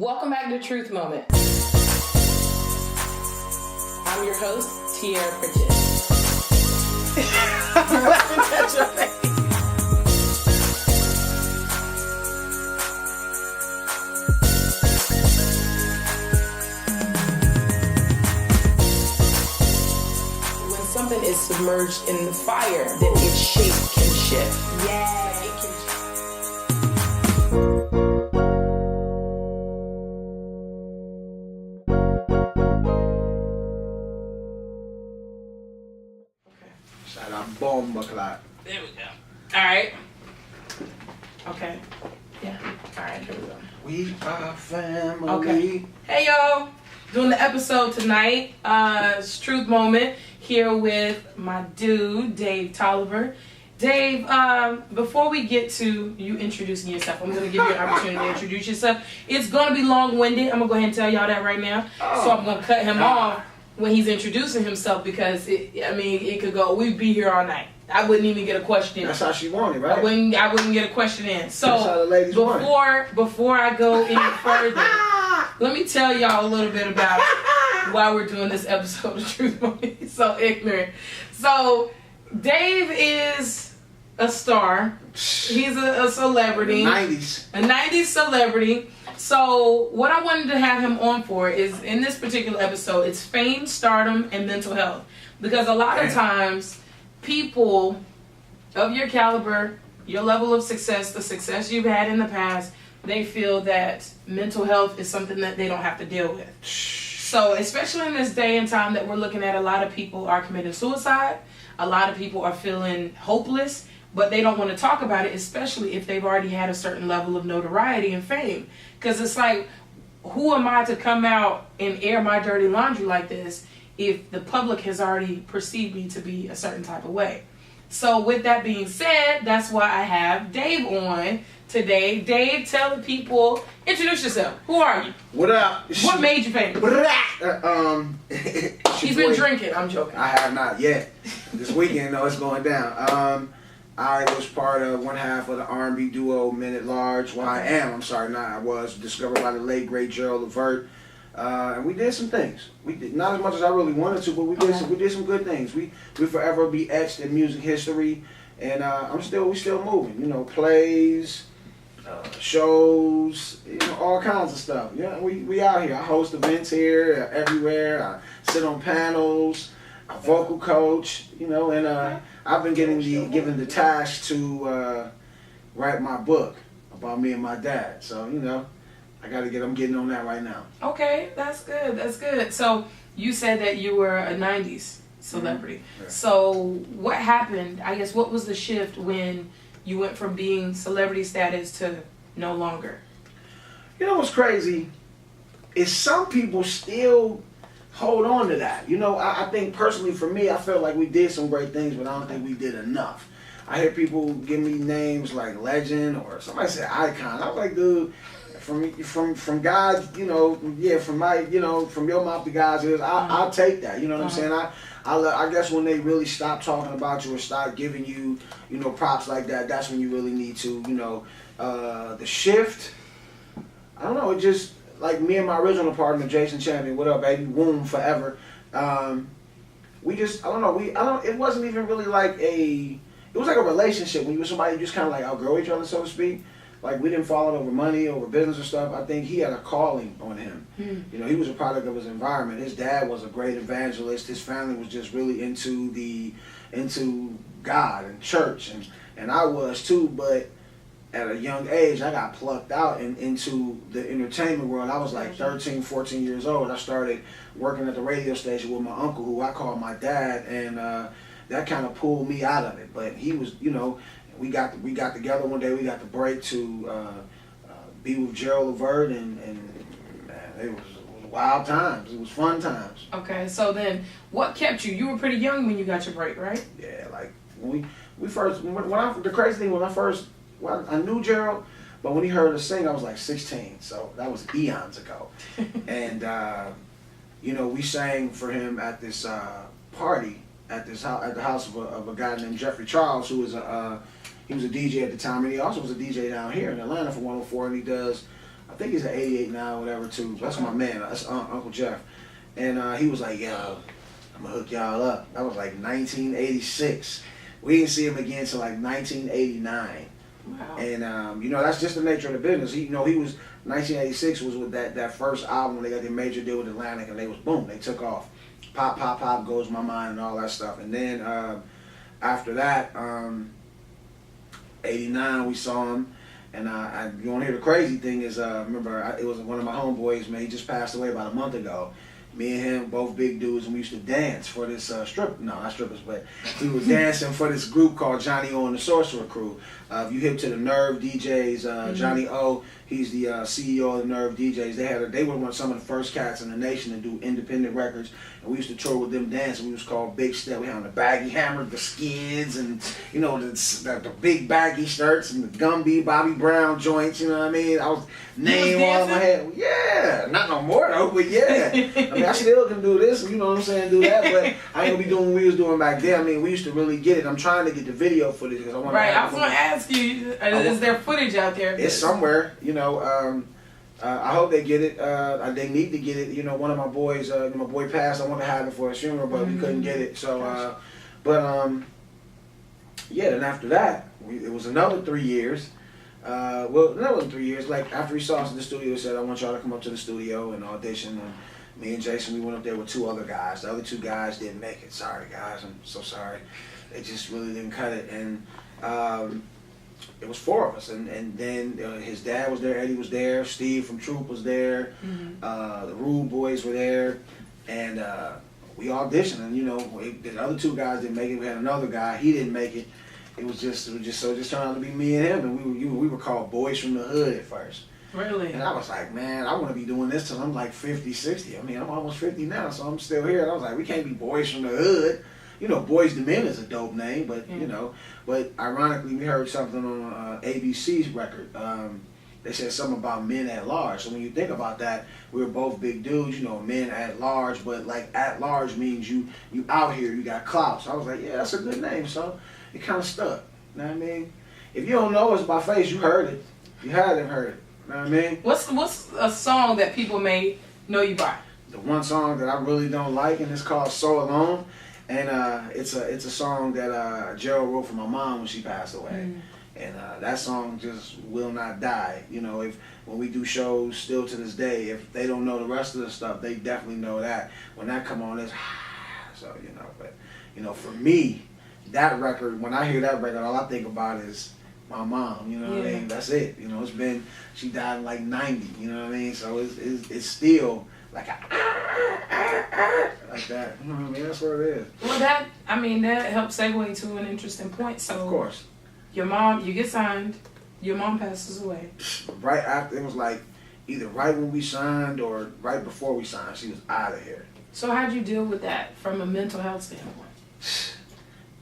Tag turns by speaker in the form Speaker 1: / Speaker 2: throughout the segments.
Speaker 1: Welcome back to Truth Moment. I'm your host, Tiaera Pritchett. I'm laughing at your face. When something is submerged in the fire, then its shape can shift. Yeah, it can shift.
Speaker 2: Shout out Bomba Clock.
Speaker 1: There we go. Alright. Okay. Yeah. Alright, here we go.
Speaker 2: We are family.
Speaker 1: Okay. Hey y'all. Doing the episode tonight. It's Truth Moment here with my dude, Dave Tolliver. Dave, before we get to you introducing yourself, I'm going to give you an opportunity to introduce yourself. It's going to be long-winded. I'm going to go ahead and tell y'all that right now. So I'm going to cut him off when he's introducing himself because it could go. We'd be here all night. I wouldn't even get a question.
Speaker 2: That's how she wanted, right?
Speaker 1: I wouldn't get a question in. So
Speaker 2: that's how the ladies want it.
Speaker 1: Before I go any further, let me tell y'all a little bit about why we're doing this episode of Truth Moment. He's so ignorant. So Dave is a star. He's a celebrity.
Speaker 2: 90s.
Speaker 1: A 90s celebrity. So what I wanted to have him on for is, in this particular episode, it's fame, stardom, and mental health. Because a lot of times, people of your caliber, your level of success, the success you've had in the past, they feel that mental health is something that they don't have to deal with. So especially in this day and time that we're looking at, a lot of people are committing suicide. A lot of people are feeling hopeless, but they don't want to talk about it, especially if they've already had a certain level of notoriety and fame. Because it's like, who am I to come out and air my dirty laundry like this if the public has already perceived me to be a certain type of way? So with that being said, that's why I have Dave on today. Dave, tell the people, introduce yourself. Who are you?
Speaker 2: What up?
Speaker 1: What made you famous?
Speaker 2: What up?
Speaker 1: He's been drinking. I'm joking.
Speaker 2: I have not yet. This weekend, though, it's going down. I was part of one half of the RnB duo Men at Large. Well, I was discovered by the late great Gerald Levert, and we did some things. We did not as much as I really wanted to, but we did some good things. We forever be etched in music history, and we still moving. You know, plays, shows, all kinds of stuff. Yeah, we out here. I host events here, everywhere. I sit on panels. I vocal coach. And I've been given the task to write my book about me and my dad. So, I'm getting on that right now.
Speaker 1: Okay, that's good. That's good. So you said that you were a 90s celebrity. Mm-hmm. Yeah. So what happened? I guess what was the shift when you went from being celebrity status to no longer?
Speaker 2: What's crazy is some people still hold on to that. I think personally for me, I felt like we did some great things, but I don't think we did enough. I hear people give me names like legend or somebody say icon. I was like, dude, from God, from your mouth to God's ears, I'll take that. You know what I'm saying? I guess when they really stop talking about you or start giving you, props like that, that's when you really need to, the shift. I don't know. It just, like me and my original partner, Jason Champion, what up, baby? Womb forever. It wasn't even really like it was like a relationship when you were somebody just kind of like outgrow each other, so to speak. Like we didn't fall over money, over business or stuff. I think he had a calling on him. He was a product of his environment. His dad was a great evangelist. His family was just really into God and church, and I was too, but at a young age, I got plucked out into the entertainment world. I was like 13, 14 years old. I started working at the radio station with my uncle, who I called my dad, and that kind of pulled me out of it. But he was, we got together one day. We got the break to be with Gerald Levert, and man, it was wild times. It was fun times.
Speaker 1: Okay, so then what kept you? You were pretty young when you got your break, right?
Speaker 2: Yeah, like when the crazy thing when I first. Well, I knew Gerald, but when he heard us sing, I was like 16, so that was eons ago. And we sang for him at this party at the house of a guy named Jeffrey Charles, who was he was a DJ at the time, and he also was a DJ down here in Atlanta for 104, and he does I think he's an 88 now, whatever, too. That's my man. That's Uncle Jeff. And he was like, yo, I'm going to hook y'all up. That was like 1986. We didn't see him again until like 1989.
Speaker 1: Wow.
Speaker 2: And, you know, that's just the nature of the business. He, you know, he was, 1986 was with that first album when they got their major deal with Atlantic, and they was, boom, they took off. Pop, pop, pop, Goes My Mind, and all that stuff. And then after that, 89, we saw him. And you want to hear the crazy thing is, remember, it was one of my homeboys, man, he just passed away about a month ago. Me and him, both big dudes, and we used to dance for this not strippers, but we were dancing for this group called Johnny O and the Sorcerer Crew. If you hip to the Nerve DJs, Johnny O, he's the CEO of the Nerve DJs. They were some of the first cats in the nation to do independent records, and we used to tour with them dancing. We was called Big Step. We had on the baggy hammer, the skids, and you know the big baggy shirts and the Gumby, Bobby Brown joints. You know what I mean? I was name all in my head. Yeah, not no more though, but yeah. I mean, I still can do this, you know what I'm saying, do that, but I ain't gonna be doing what we was doing back then. I mean, we used to really get it. I'm trying to get the video footage because I want.
Speaker 1: Right, I was gonna ask you, is there footage out there?
Speaker 2: It's somewhere, you know. I hope they get it. They need to get it. You know, one of my boys, my boy passed. I wanted to have it for his funeral, but we couldn't get it. So, yeah. Then after that, it was another 3 years. Well, that wasn't 3 years. Like after he saw us in the studio, he said, "I want y'all to come up to the studio and audition." And me and Jason, we went up there with 2 other guys. The other 2 guys didn't make it. Sorry, guys. I'm so sorry. They just really didn't cut it. And it was 4 of us. And then his dad was there. Eddie was there. Steve from Troop was there. The Rude Boys were there. And we auditioned. And, you know, the other 2 guys didn't make it. We had another guy. He didn't make it. It just turned out to be me and him. And we were called Boys from the Hood at first.
Speaker 1: Really?
Speaker 2: And I was like, man, I want to be doing this till I'm like 50, 60. I mean, I'm almost 50 now, so I'm still here. And I was like, we can't be Boys from the Hood. You know, Boys the Men is a dope name, but, you know. But ironically, we heard something on ABC's record. They said something about men at large. So when you think about that, we were both big dudes, you know, men at large. But, like, at large means you out here, you got clout. So I was like, yeah, that's a good name. So it kind of stuck. You know what I mean? If you don't know us by face, you heard it. You hadn't heard it. You know what I mean? What's
Speaker 1: a song that people may know you by?
Speaker 2: The one song that I really don't like, and it's called So Alone. And it's a song that Gerald wrote for my mom when she passed away. And that song just will not die. You know, when we do shows still to this day, if they don't know the rest of the stuff, they definitely know that. When that come on, it's so, you know. But, you know, for me, that record, when I hear that record, all I think about is my mom, you know what I mean? That's it. You know, she died in like 90, you know what I mean? So it's still like like that. You know what I mean? That's what it is.
Speaker 1: Well, that helps segue to an interesting point. So,
Speaker 2: of course.
Speaker 1: Your mom, you get signed, your mom passes away.
Speaker 2: Right after, it was like either right when we signed or right before we signed, she was out of here.
Speaker 1: So how'd you deal with that from a mental health standpoint?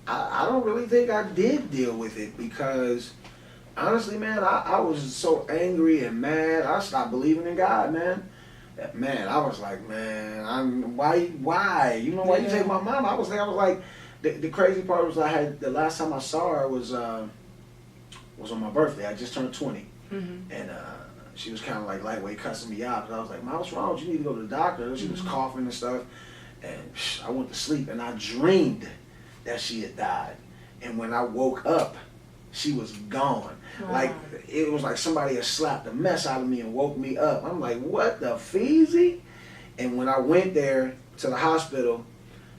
Speaker 2: I don't really think I did deal with it because, honestly, man, I was so angry and mad. I stopped believing in God, man. Man, I was like, man, why? You know, why you take my mom? I was like, the crazy part was the last time I saw her was on my birthday. I just turned 20, and she was kind of like lightweight cussing me out. Because I was like, Mom, what's wrong? You need to go to the doctor. She was coughing and stuff, and I went to sleep, and I dreamed that she had died. And when I woke up, she was gone. Wow. Like, it was like somebody had slapped the mess out of me and woke me up. I'm like, what the feezy? And when I went there to the hospital,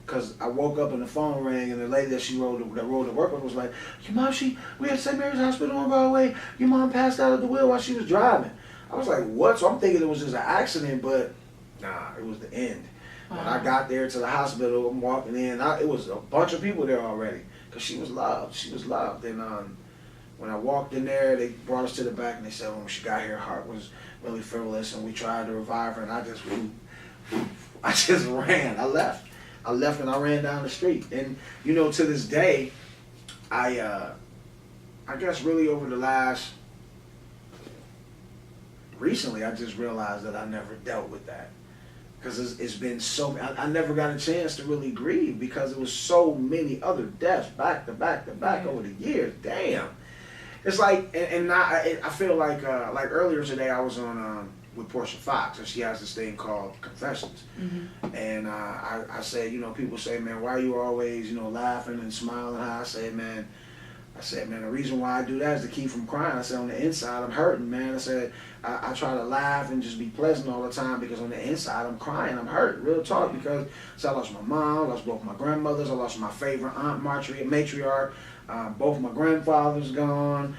Speaker 2: because I woke up and the phone rang, and the lady that rode to work with was like, your mom, we at St. Mary's Hospital on Broadway. Your mom passed out at the wheel while she was driving. I was like, what? So I'm thinking it was just an accident, but nah, it was the end. Wow. When I got there to the hospital, I'm walking in, it was a bunch of people there already, because she was loved. She was loved. And when I walked in there, they brought us to the back, and they said when she got here, her heart was really frivolous, and we tried to revive her, and I just ran. I left and I ran down the street. And, you know, to this day, I guess really over the last, recently, I just realized that I never dealt with that. Because it's been so, I never got a chance to really grieve because there was so many other deaths back to back to back over the years. Damn. it's like, and I feel like earlier today I was on with Portia Fox, and she has this thing called Confessions, and I said, people say, man, why are you always, laughing and smiling? I said, man, the reason why I do that is to keep from crying. I said, on the inside, I'm hurting, man. I said, I try to laugh and just be pleasant all the time because on the inside, I'm crying. I'm hurt, real talk, because I lost my mom, I lost both my grandmothers, I lost my favorite aunt, matriarch, both my grandfathers gone,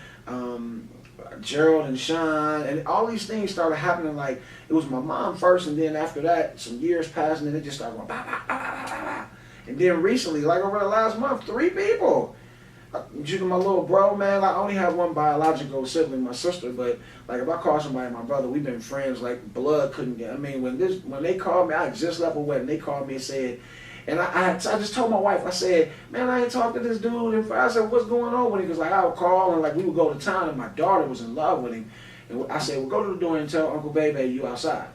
Speaker 2: Gerald and Sean, and all these things started happening. Like, it was my mom first, and then after that, some years passed, and then it just started going, bah, bah, bah, bah, bah, bah. And then recently, like over the last month, 3 people. Due to my little bro, man, I only have one biological sibling, my sister, but like if I call somebody my brother, we've been friends like blood couldn't get. I mean, when they called me, I just left a wedding. They called me and said, and I just told my wife, I said, man, I ain't talked to this dude. And I said, what's going on with him? Because like I would call and like we would go to town, and my daughter was in love with him. And I said, well, go to the door and tell Uncle Bebe you outside.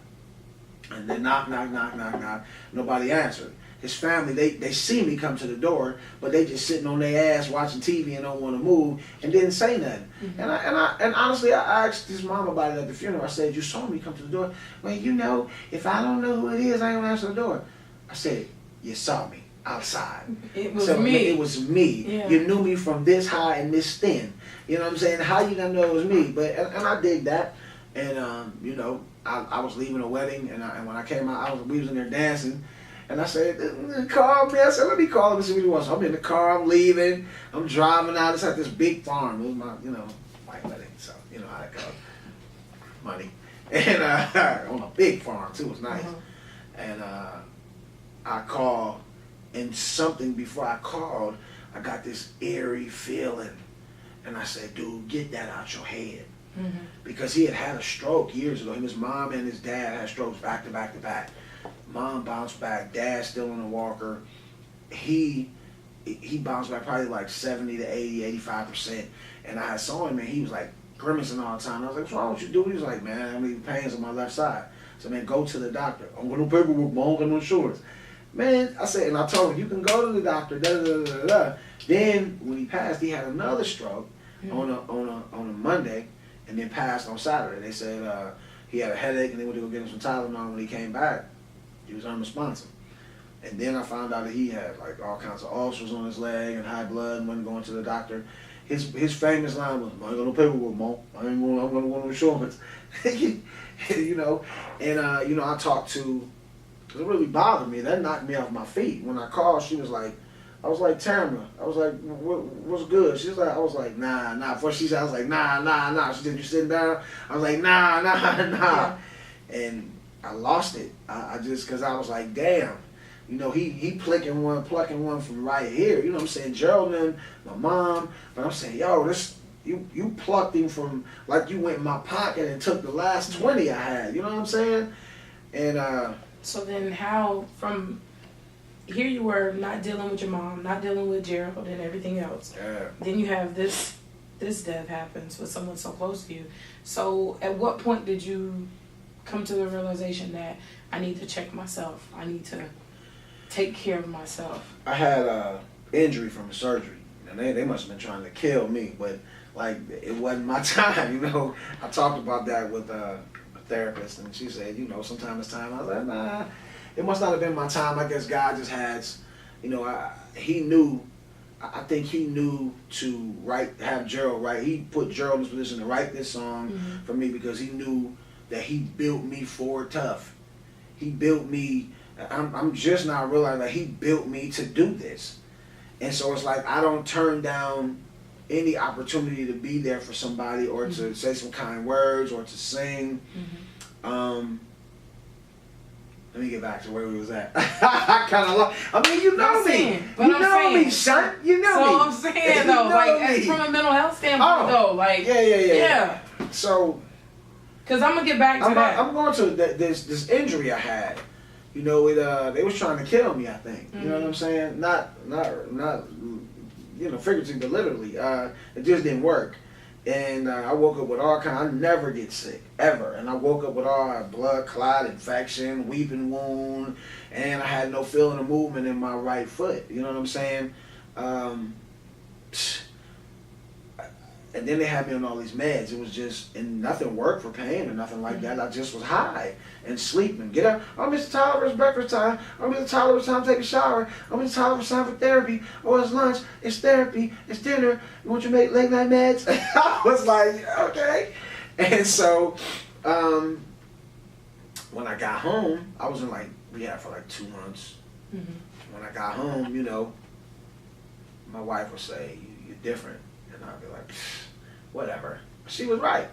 Speaker 2: And then knock, knock, knock, knock, knock. Nobody answered. His family, they see me come to the door, but they just sitting on their ass watching TV and don't want to move and didn't say nothing. And honestly, I asked his mom about it at the funeral. I said, you saw me come to the door. Well, if I don't know who it is, I ain't gonna answer the door. I said, you saw me outside.
Speaker 1: It was me.
Speaker 2: It was me. Yeah. You knew me from this high and this thin. You know what I'm saying? How you gonna know it was me? But and I dig that. And I was leaving a wedding, and when I came out, we was in there dancing. And I said, call me. I said, let me call him and see what he wants. I'm in the car, I'm leaving, I'm driving out. It's at this big farm. It was my, white wedding, so how it goes. Money. And on a big farm too, it was nice. And I called, and something before I called, I got this eerie feeling. And I said, dude, get that out your head. Because he had a stroke years ago. His mom and his dad had strokes back to back to back. Mom bounced back, dad still in a walker. He bounced back probably like 70 to 80, 85%. And I saw him, and he was like grimacing all the time. I was like, what's wrong with you, dude? He was like, man, I'm having pains on my left side. So, man, go to the doctor. I don't got no paperwork, I don't got no insurance. Man, I said, and I told him, you can go to the doctor, da da da da da. Then, when he passed, he had another stroke on a Monday, and then passed on Saturday. They said he had a headache, and they went to go get him some Tylenol. When he came back, he was unresponsive. And then I found out that he had like all kinds of ulcers on his leg and high blood and wasn't going to the doctor. His famous line was, I ain't got no paperwork, Mom. I'm gonna want no insurance. And I talked to, because it really bothered me. That knocked me off my feet. When I called, she was like, I was like, Tamara. I was like, what's good? She's like, I was like, nah. Before she said, I was like, nah. She said, you sitting down? I was like, nah. Yeah. And I lost it. I just, because I was like, damn. He plucking one from right here. You know what I'm saying? Gerald and my mom. But I'm saying, yo, you plucked him from, like you went in my pocket and took the last 20 I had. You know what I'm saying? And
Speaker 1: so then how, from here you were not dealing with your mom, not dealing with Gerald and everything else.
Speaker 2: Yeah.
Speaker 1: Then you have this death happens with someone so close to you. So at what point did you come to the realization that I need to check myself? I need to take care of myself.
Speaker 2: I had an injury from a surgery, and they must have been trying to kill me, but like it wasn't my time. I talked about that with a therapist, and she said, sometimes it's time. I was like, nah, it must not have been my time. I guess God just has, he knew. I think he knew to have Gerald write. He put Gerald in this position to write this song for me because he knew that he built me for tough. He built me. I'm just now realizing that he built me to do this. And so it's like I don't turn down any opportunity to be there for somebody or to say some kind words or to sing. Let me get back to where we was at. I kind of lost. I mean, you know me. You know me, son. You know me.
Speaker 1: So I'm saying, though, like, from a mental health standpoint, though, like...
Speaker 2: Yeah. So...
Speaker 1: Because I'm going to get back to that.
Speaker 2: I'm going to this injury I had. They was trying to kill me, I think. You know what I'm saying? Not figuratively, but literally. It just didn't work. And I woke up with all kinds. I never get sick, ever. And I woke up with all blood clot, infection, weeping wound, and I had no feeling of movement in my right foot. You know what I'm saying? And And then they had me on all these meds. It was just, and nothing worked for pain or nothing like that. I just was high and sleeping. Get up. Oh, Mr. Tolliver, it's breakfast time. Oh, Mr. Tolliver, it's time to take a shower. Oh, Mr. Tolliver, it's time for therapy. Oh, it's lunch. It's therapy. It's dinner. You want your late night meds? I was like, okay. And so, when I got home, I was in like rehab for like 2 months. When I got home, you know, my wife would say, you're different. And I'd be like, whatever. She was right.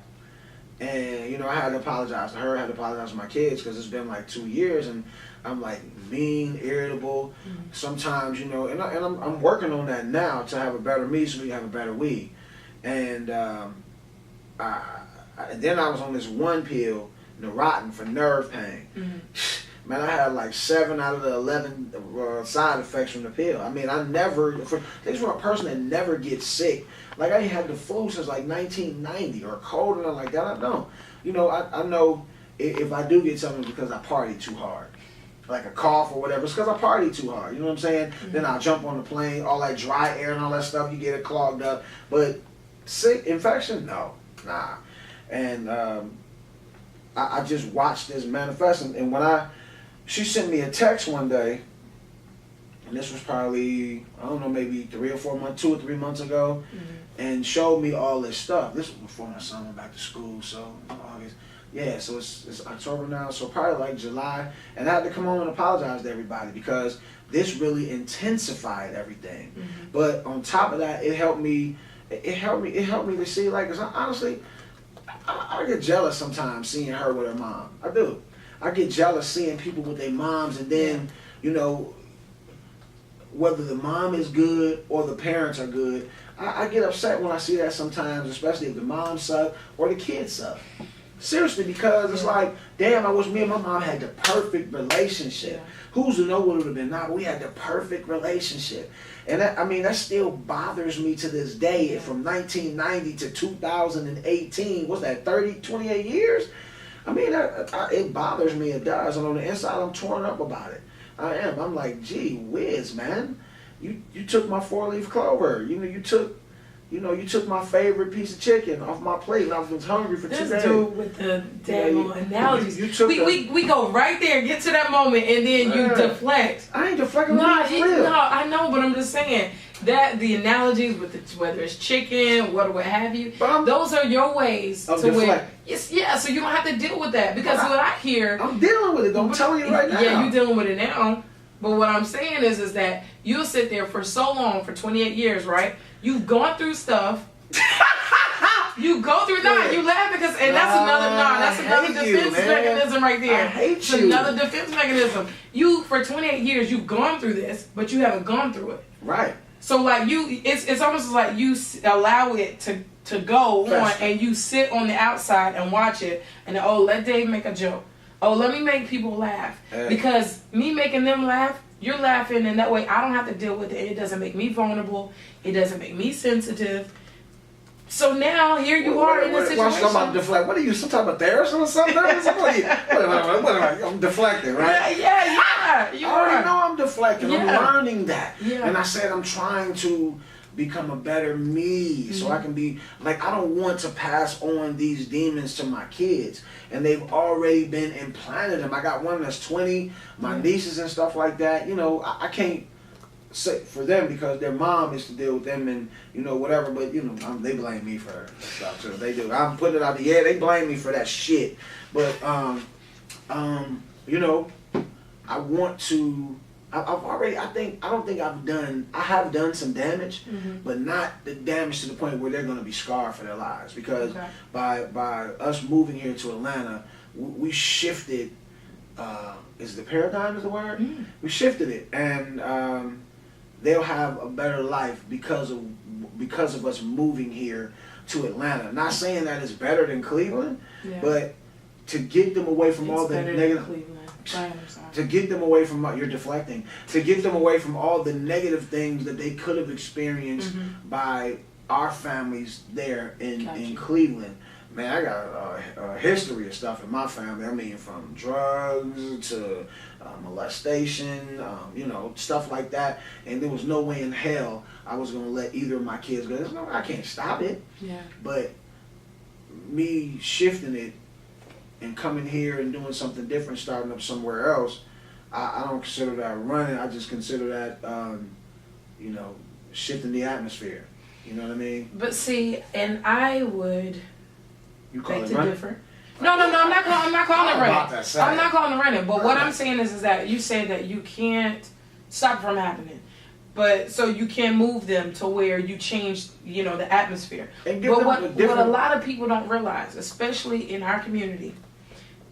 Speaker 2: And, you know, I had to apologize to her. I had to apologize to my kids because it's been like 2 years and I'm like mean, irritable. Sometimes, you know, and I'm working on that now to have a better me so we have a better we. And then I was on this one pill, Neurontin, for nerve pain. Man, I had like 7 out of the 11 side effects from the pill. I mean, this was a person that never gets sick. Like, I ain't had the flu since like 1990 or cold and like that. I don't. You know, I know if I do get something because I party too hard. Like a cough or whatever, it's because I party too hard. You know what I'm saying? Then I'll jump on the plane, all that dry air and all that stuff, you get it clogged up. But sick, infection, no, nah. And I just watched this manifest. And when she sent me a text one day, and this was probably, I don't know, maybe 2 or 3 months ago, and showed me all this stuff. This was before my son went back to school, so August. Yeah, so it's October now, so probably like July, and I had to come home and apologize to everybody because this really intensified everything. But on top of that, it helped me to see, like, 'cause honestly, I get jealous sometimes seeing her with her mom. I do. I get jealous seeing people with their moms, and then, you know, whether the mom is good or the parents are good, I get upset when I see that sometimes, especially if the mom suck or the kids suck. Seriously, because it's like, damn, I wish me and my mom had the perfect relationship. Who's to know what it would have been now, but we had the perfect relationship. And that still bothers me to this day. From 1990 to 2018, what's that, 28 years? I mean, it bothers me, it does. And on the inside, I'm torn up about it. I am. I'm like, gee whiz, man. You took my 4-leaf clover. You took my favorite piece of chicken off my plate, and I was hungry for 2 days.
Speaker 1: This dude with the damn analogies. We go right there, get to that moment, and then you deflect.
Speaker 2: I ain't deflecting.
Speaker 1: No, I know, but I'm just saying that the analogies with whether it's chicken, what have you, those are your ways to where. So you don't have to deal with that because what I hear.
Speaker 2: I'm dealing with it. I'm telling you right now.
Speaker 1: Yeah, you're dealing with it now. But what I'm saying is that you'll sit there for so long, for 28 years, right? You've gone through stuff. You go through you laugh because, and that's another defense mechanism right there.
Speaker 2: I hate
Speaker 1: it's another defense mechanism. You, for 28 years, you've gone through this, but you haven't gone through it.
Speaker 2: Right.
Speaker 1: So like it's almost like you allow it to go on, and you sit on the outside and watch it, and let Dave make a joke. Oh, let me make people laugh. Because me making them laugh, you're laughing, and that way I don't have to deal with it. It doesn't make me vulnerable. It doesn't make me sensitive. So now here you are in this situation.
Speaker 2: What are you, some type of therapist or something? I'm deflecting, right?
Speaker 1: Yeah.
Speaker 2: You already know I'm deflecting. I'm learning that. Yeah. And I said I'm trying to become a better me so I can be, like, I don't want to pass on these demons to my kids. And they've already been implanted them. I got one that's 20, my nieces and stuff like that. You know, I can't say for them because their mom is to deal with them and, you know, whatever. But, you know, they blame me for stuff too. They do. I'm putting it out there. They blame me for that shit. But, you know, I want to, I have done some damage, but not the damage to the point where they're going to be scarred for their lives. Because by us moving here to Atlanta, we shifted, is the paradigm is the word? We shifted it, and they'll have a better life because of us moving here to Atlanta. Not saying that it's better than Cleveland, but to get them away from all the negative. To get them away from you're deflecting. To get them away from all the negative things that they could have experienced by our families there in Cleveland. Man, I got a history of stuff in my family. I mean, from drugs to molestation, you know, stuff like that. And there was no way in hell I was going to let either of my kids go. There's no, I can't stop it.
Speaker 1: Yeah.
Speaker 2: But me shifting it and coming here and doing something different, starting up somewhere else, I don't consider that running. I just consider that, you know, shifting the atmosphere. You know what I mean?
Speaker 1: But see, and I would...
Speaker 2: You call
Speaker 1: beg
Speaker 2: it
Speaker 1: to
Speaker 2: running?
Speaker 1: differ. No, I'm not calling it running. I'm not calling it running. But what
Speaker 2: Right.
Speaker 1: I'm saying is that you say that you can't stop it from happening. But so you can move them to where you change, you know, the atmosphere.
Speaker 2: And give
Speaker 1: But
Speaker 2: them
Speaker 1: what
Speaker 2: different...
Speaker 1: a lot of people don't realize, especially in our community,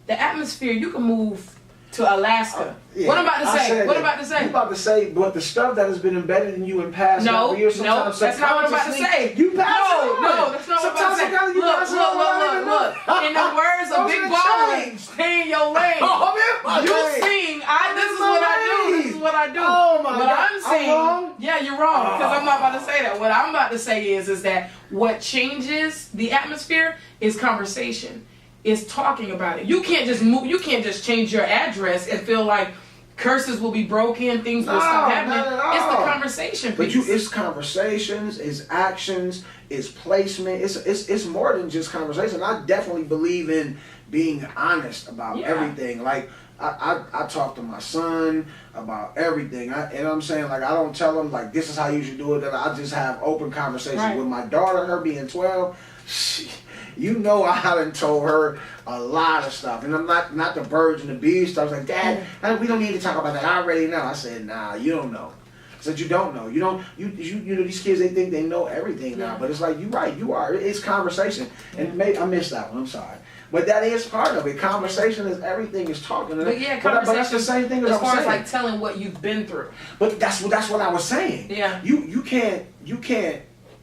Speaker 1: the atmosphere, you can move to Alaska.
Speaker 2: Yeah,
Speaker 1: What I'm about to say? What I'm about to
Speaker 2: You
Speaker 1: say?
Speaker 2: about to say, but the stuff that has been embedded in you in past
Speaker 1: No,
Speaker 2: years,
Speaker 1: no,
Speaker 2: sometimes
Speaker 1: that's not what I'm about to say.
Speaker 2: You pass it on.
Speaker 1: No, that's not what I'm about to say.
Speaker 2: Sometimes you pass it on.
Speaker 1: Look. In the words of
Speaker 2: Those
Speaker 1: Big
Speaker 2: are
Speaker 1: Baller,
Speaker 2: changed.
Speaker 1: stay in your lane.
Speaker 2: Oh, man,
Speaker 1: You sing. This is what I do. This is what I do.
Speaker 2: Oh, my
Speaker 1: what
Speaker 2: God.
Speaker 1: I'm saying,
Speaker 2: I'm wrong?
Speaker 1: yeah, you're wrong. Because I'm not about to say that. What I'm about to say is that what changes the atmosphere is conversation. Is talking about it. You can't just move. You can't just change your address and feel like curses will be broken, things will stop happening.
Speaker 2: Not at all.
Speaker 1: It's the conversation piece.
Speaker 2: But it's conversations, it's actions, it's placement. It's more than just conversation. I definitely believe in being honest about everything. Like I talk to my son about everything. And I'm saying, like, I don't tell him like this is how you should do it. That I just have open conversations with my daughter. Her being 12, you know, I done told her a lot of stuff, and I'm not the birds and the bees. I was like, Dad, we don't need to talk about that. I already know. I said, nah, you don't know. I said, you don't know. You know, these kids, they think they know everything now, but it's like, you're right, you are. It's conversation, and maybe I missed that one. I'm sorry, but that is part of it. Conversation is everything. Is talking.
Speaker 1: But yeah,
Speaker 2: but that's the same thing as
Speaker 1: far as like telling what you've been through.
Speaker 2: But that's what I was saying.
Speaker 1: Yeah.
Speaker 2: You can't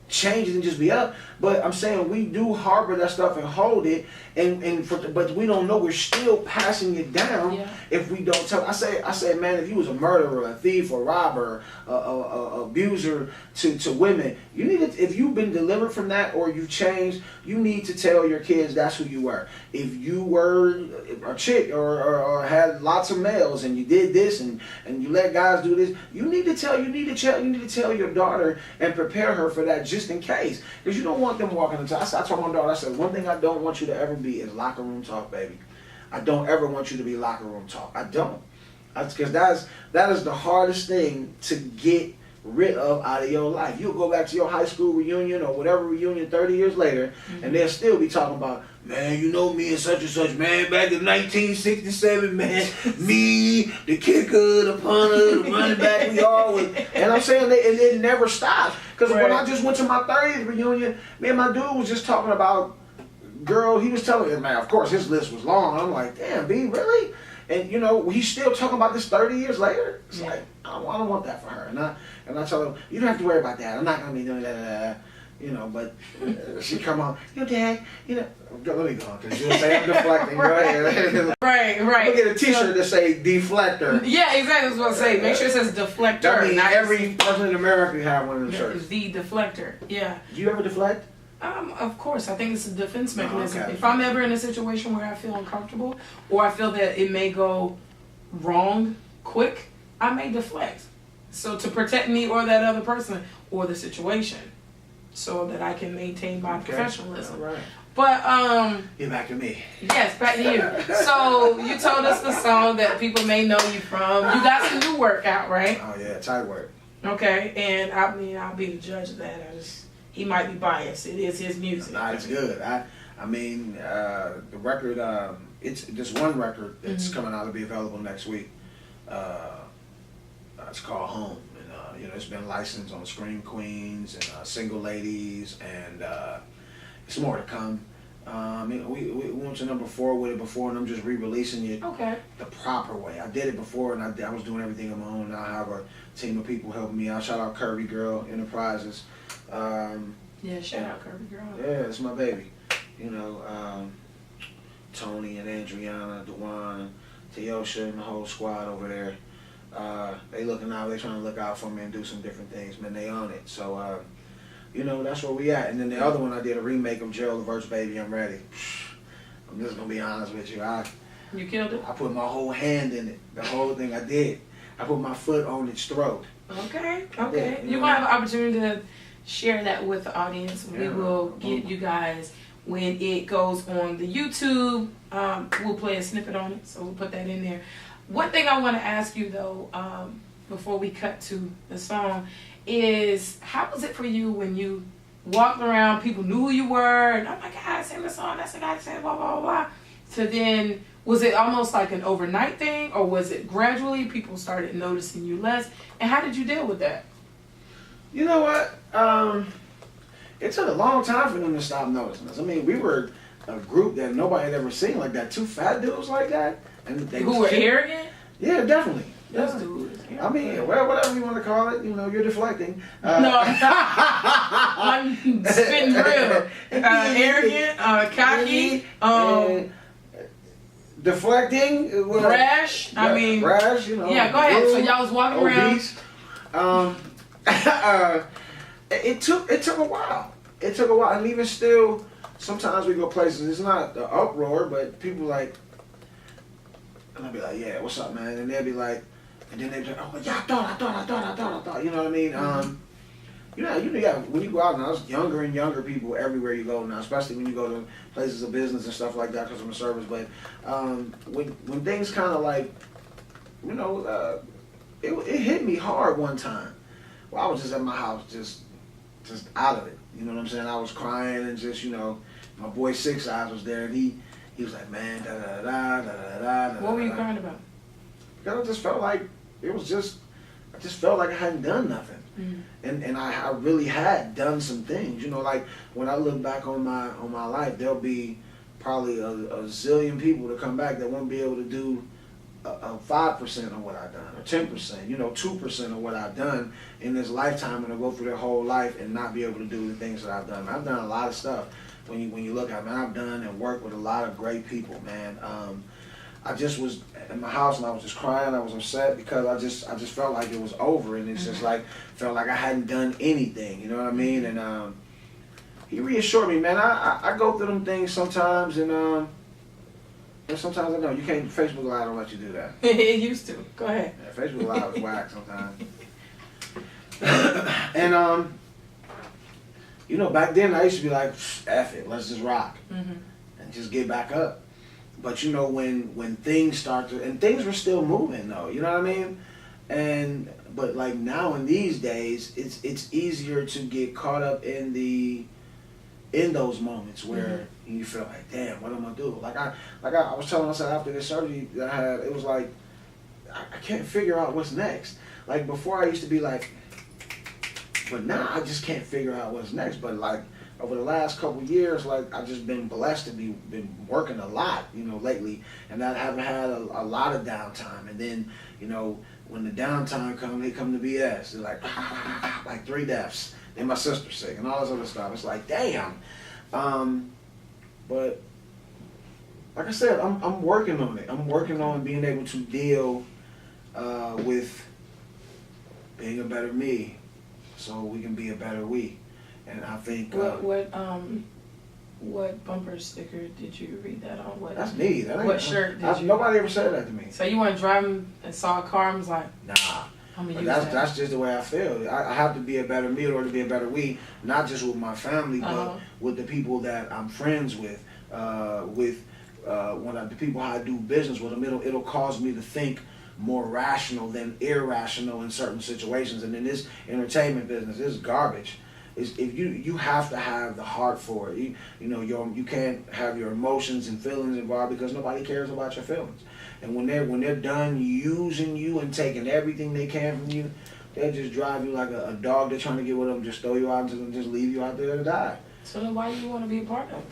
Speaker 2: change it and just be up. But I'm saying we do harbor that stuff and hold it, but we don't know we're still passing it down if we don't tell. I say, man, if you was a murderer, a thief, a robber, a abuser to women, you need to, if you've been delivered from that or you've changed, you need to tell your kids that's who you were. If you were a chick or had lots of males and you did this and you let guys do this, you need to tell your daughter and prepare her for that just in case, because you don't want them walking into. I told my daughter, I said, one thing I don't want you to ever be is locker room talk, baby. I don't ever want you to be locker room talk. I don't. Because that is the hardest thing to get rid of out of your life. You'll go back to your high school reunion or whatever reunion 30 years later, and they'll still be talking about, man, you know me and such, man, back in 1967, man, me, the kicker, the punter, the running back, we all was. And I'm saying, and it never stops. Because when I just went to my 30th reunion, me and my dude was just talking about girl, he was telling me, man, of course his list was long. I'm like, damn, B, really? And you know, he's still talking about this 30 years later. It's like, I don't want that for her. And I tell him, you don't have to worry about that. I'm not gonna be doing that. You know, but she come on, Dad, let me go, because you'll say I'm deflecting. Go ahead.
Speaker 1: Right.
Speaker 2: Look at a t-shirt that say deflector.
Speaker 1: Yeah, exactly. I was going to say, make sure it says deflector.
Speaker 2: That means every person in America have one of them shirts.
Speaker 1: The deflector, yeah.
Speaker 2: Do you ever deflect?
Speaker 1: Of course. I think it's a defense mechanism.
Speaker 2: Okay.
Speaker 1: If I'm ever in a situation where I feel uncomfortable or I feel that it may go wrong quick, I may deflect. So to protect me or that other person or the situation, so that I can maintain my professionalism.
Speaker 2: All right.
Speaker 1: But
Speaker 2: Get back to me.
Speaker 1: Yes, back to you. So you told us the song that people may know you from. You got some new work out, right?
Speaker 2: Oh yeah, tight work.
Speaker 1: Okay, and I mean, I'll be the judge of that. He might be biased. It is his music.
Speaker 2: Nah, it's good. I mean, the record. It's just one record that's coming out to be available next week. It's called Home. It's been licensed on Scream Queens and Single Ladies, and it's more to come. We went to number 4 with it before, and I'm just re-releasing it the proper way. I did it before, and I was doing everything on my own. Now I have a team of people helping me out. Shout out Curvy Girl Enterprises.
Speaker 1: Shout out Curvy Girl.
Speaker 2: Yeah, it's my baby. Tony and Adriana, Dewan, Teosha, and the whole squad over there. They looking out. They trying to look out for me and do some different things. Man, they on it. So You know, that's where we at. And then the other one, I did a remake of Gerald Levert's Baby, I'm Ready. I'm just gonna be honest with you.
Speaker 1: You killed it?
Speaker 2: I put my whole hand in it. The whole thing I did. I put my foot on its throat.
Speaker 1: Okay.
Speaker 2: Yeah,
Speaker 1: You're gonna have an opportunity to share that with the audience. We will get you guys when it goes on the YouTube. We'll play a snippet on it, so we'll put that in there. One thing I want to ask you though, before we cut to the song, is how was it for you when you walked around, people knew who you were, and oh my God, sing the song, that's the guy saying blah, blah, blah. So then, was it almost like an overnight thing, or was it gradually people started noticing you less? And how did you deal with that?
Speaker 2: You know what? It took a long time for them to stop noticing us. I mean, we were a group that nobody had ever seen like that. Two fat dudes like that. And they
Speaker 1: Who were arrogant?
Speaker 2: Yeah, definitely.
Speaker 1: Those
Speaker 2: Yeah.
Speaker 1: dudes. Yeah.
Speaker 2: I mean, well, whatever you want to call it, you know, you're deflecting.
Speaker 1: No, I'm spitting real. Arrogant, cocky,
Speaker 2: deflecting,
Speaker 1: brash. I mean,
Speaker 2: brash. You know.
Speaker 1: Yeah, go ahead.
Speaker 2: Rude,
Speaker 1: So y'all was walking
Speaker 2: obese.
Speaker 1: around.
Speaker 2: It took a while. It took a while, and even still, sometimes we go places. It's not the uproar, but people like, and I'll be like, "Yeah, what's up, man?" And they'll be like, and then they'll be like, "Oh, yeah, I thought." You know what I mean? You know, when you go out now, it's younger and younger people everywhere you go now, especially when you go to places of business and stuff like that, customer service. But when things kind of like, you know, it hit me hard one time. Well, I was just at my house, just out of it. You know what I'm saying? I was crying and just, you know, my boy Six Eyes was there, and he was like, man, da da da da da da da.
Speaker 1: What were you crying about?
Speaker 2: Because I just felt like I just felt like I hadn't done nothing. And I really had done some things, you know, like when I look back on my life, there'll be probably a zillion people to come back that won't be able to do a 5% of what I've done, or 10%, you know, 2% of what I've done in this lifetime, and they'll go through their whole life and not be able to do the things that I've done. I've done a lot of stuff. When you look at it, man, I've done and worked with a lot of great people, man. I just was in my house and I was just crying. I was upset because I just felt like it was over, and it's just like felt like I hadn't done anything. You know what I mean? And he reassured me, man. I go through them things sometimes, and sometimes I know you can't. Facebook Live don't let you do that.
Speaker 1: It used to. Go ahead.
Speaker 2: Yeah, Facebook Live is whack sometimes. And you know, back then I used to be like, F it, let's just rock and just get back up. But you know, when things start to, and things were still moving though, you know what I mean? But like now in these days, it's easier to get caught up in those moments where you feel like, damn, what am I gonna do? Like I was telling myself after this surgery that I had, it was like I can't figure out what's next. Like before I used to be like, but now I just can't figure out what's next. But like over the last couple of years, like I've just been blessed to been working a lot, you know, lately, and I haven't had a lot of downtime. And then, you know, when the downtime comes, they come to BS. They're like 3 deaths. Then my sister's sick and all this other stuff. It's like, damn. But like I said, I'm working on it. I'm working on being able to deal with being a better me, so we can be a better we. And I think
Speaker 1: what bumper sticker did you read that on? What?
Speaker 2: That's me.
Speaker 1: What shirt did you?
Speaker 2: Nobody ever said that to me.
Speaker 1: So you weren't driving and saw a car and was like,
Speaker 2: nah.
Speaker 1: I'm gonna
Speaker 2: But
Speaker 1: use
Speaker 2: that's just the way I feel. I have to be a better me in order to be a better we, not just with my family, but with the people that I'm friends with the people I do business with them. It'll cause me to think more rational than irrational in certain situations. And in this entertainment business, it's garbage. If you have to have the heart for it. You know, you can't have your emotions and feelings involved because nobody cares about your feelings. And when they're done using you and taking everything they can from you, they'll just drive you like a dog they're trying to get with them, just throw you out and just leave you out there to die.
Speaker 1: So then why do you want to be a part of it?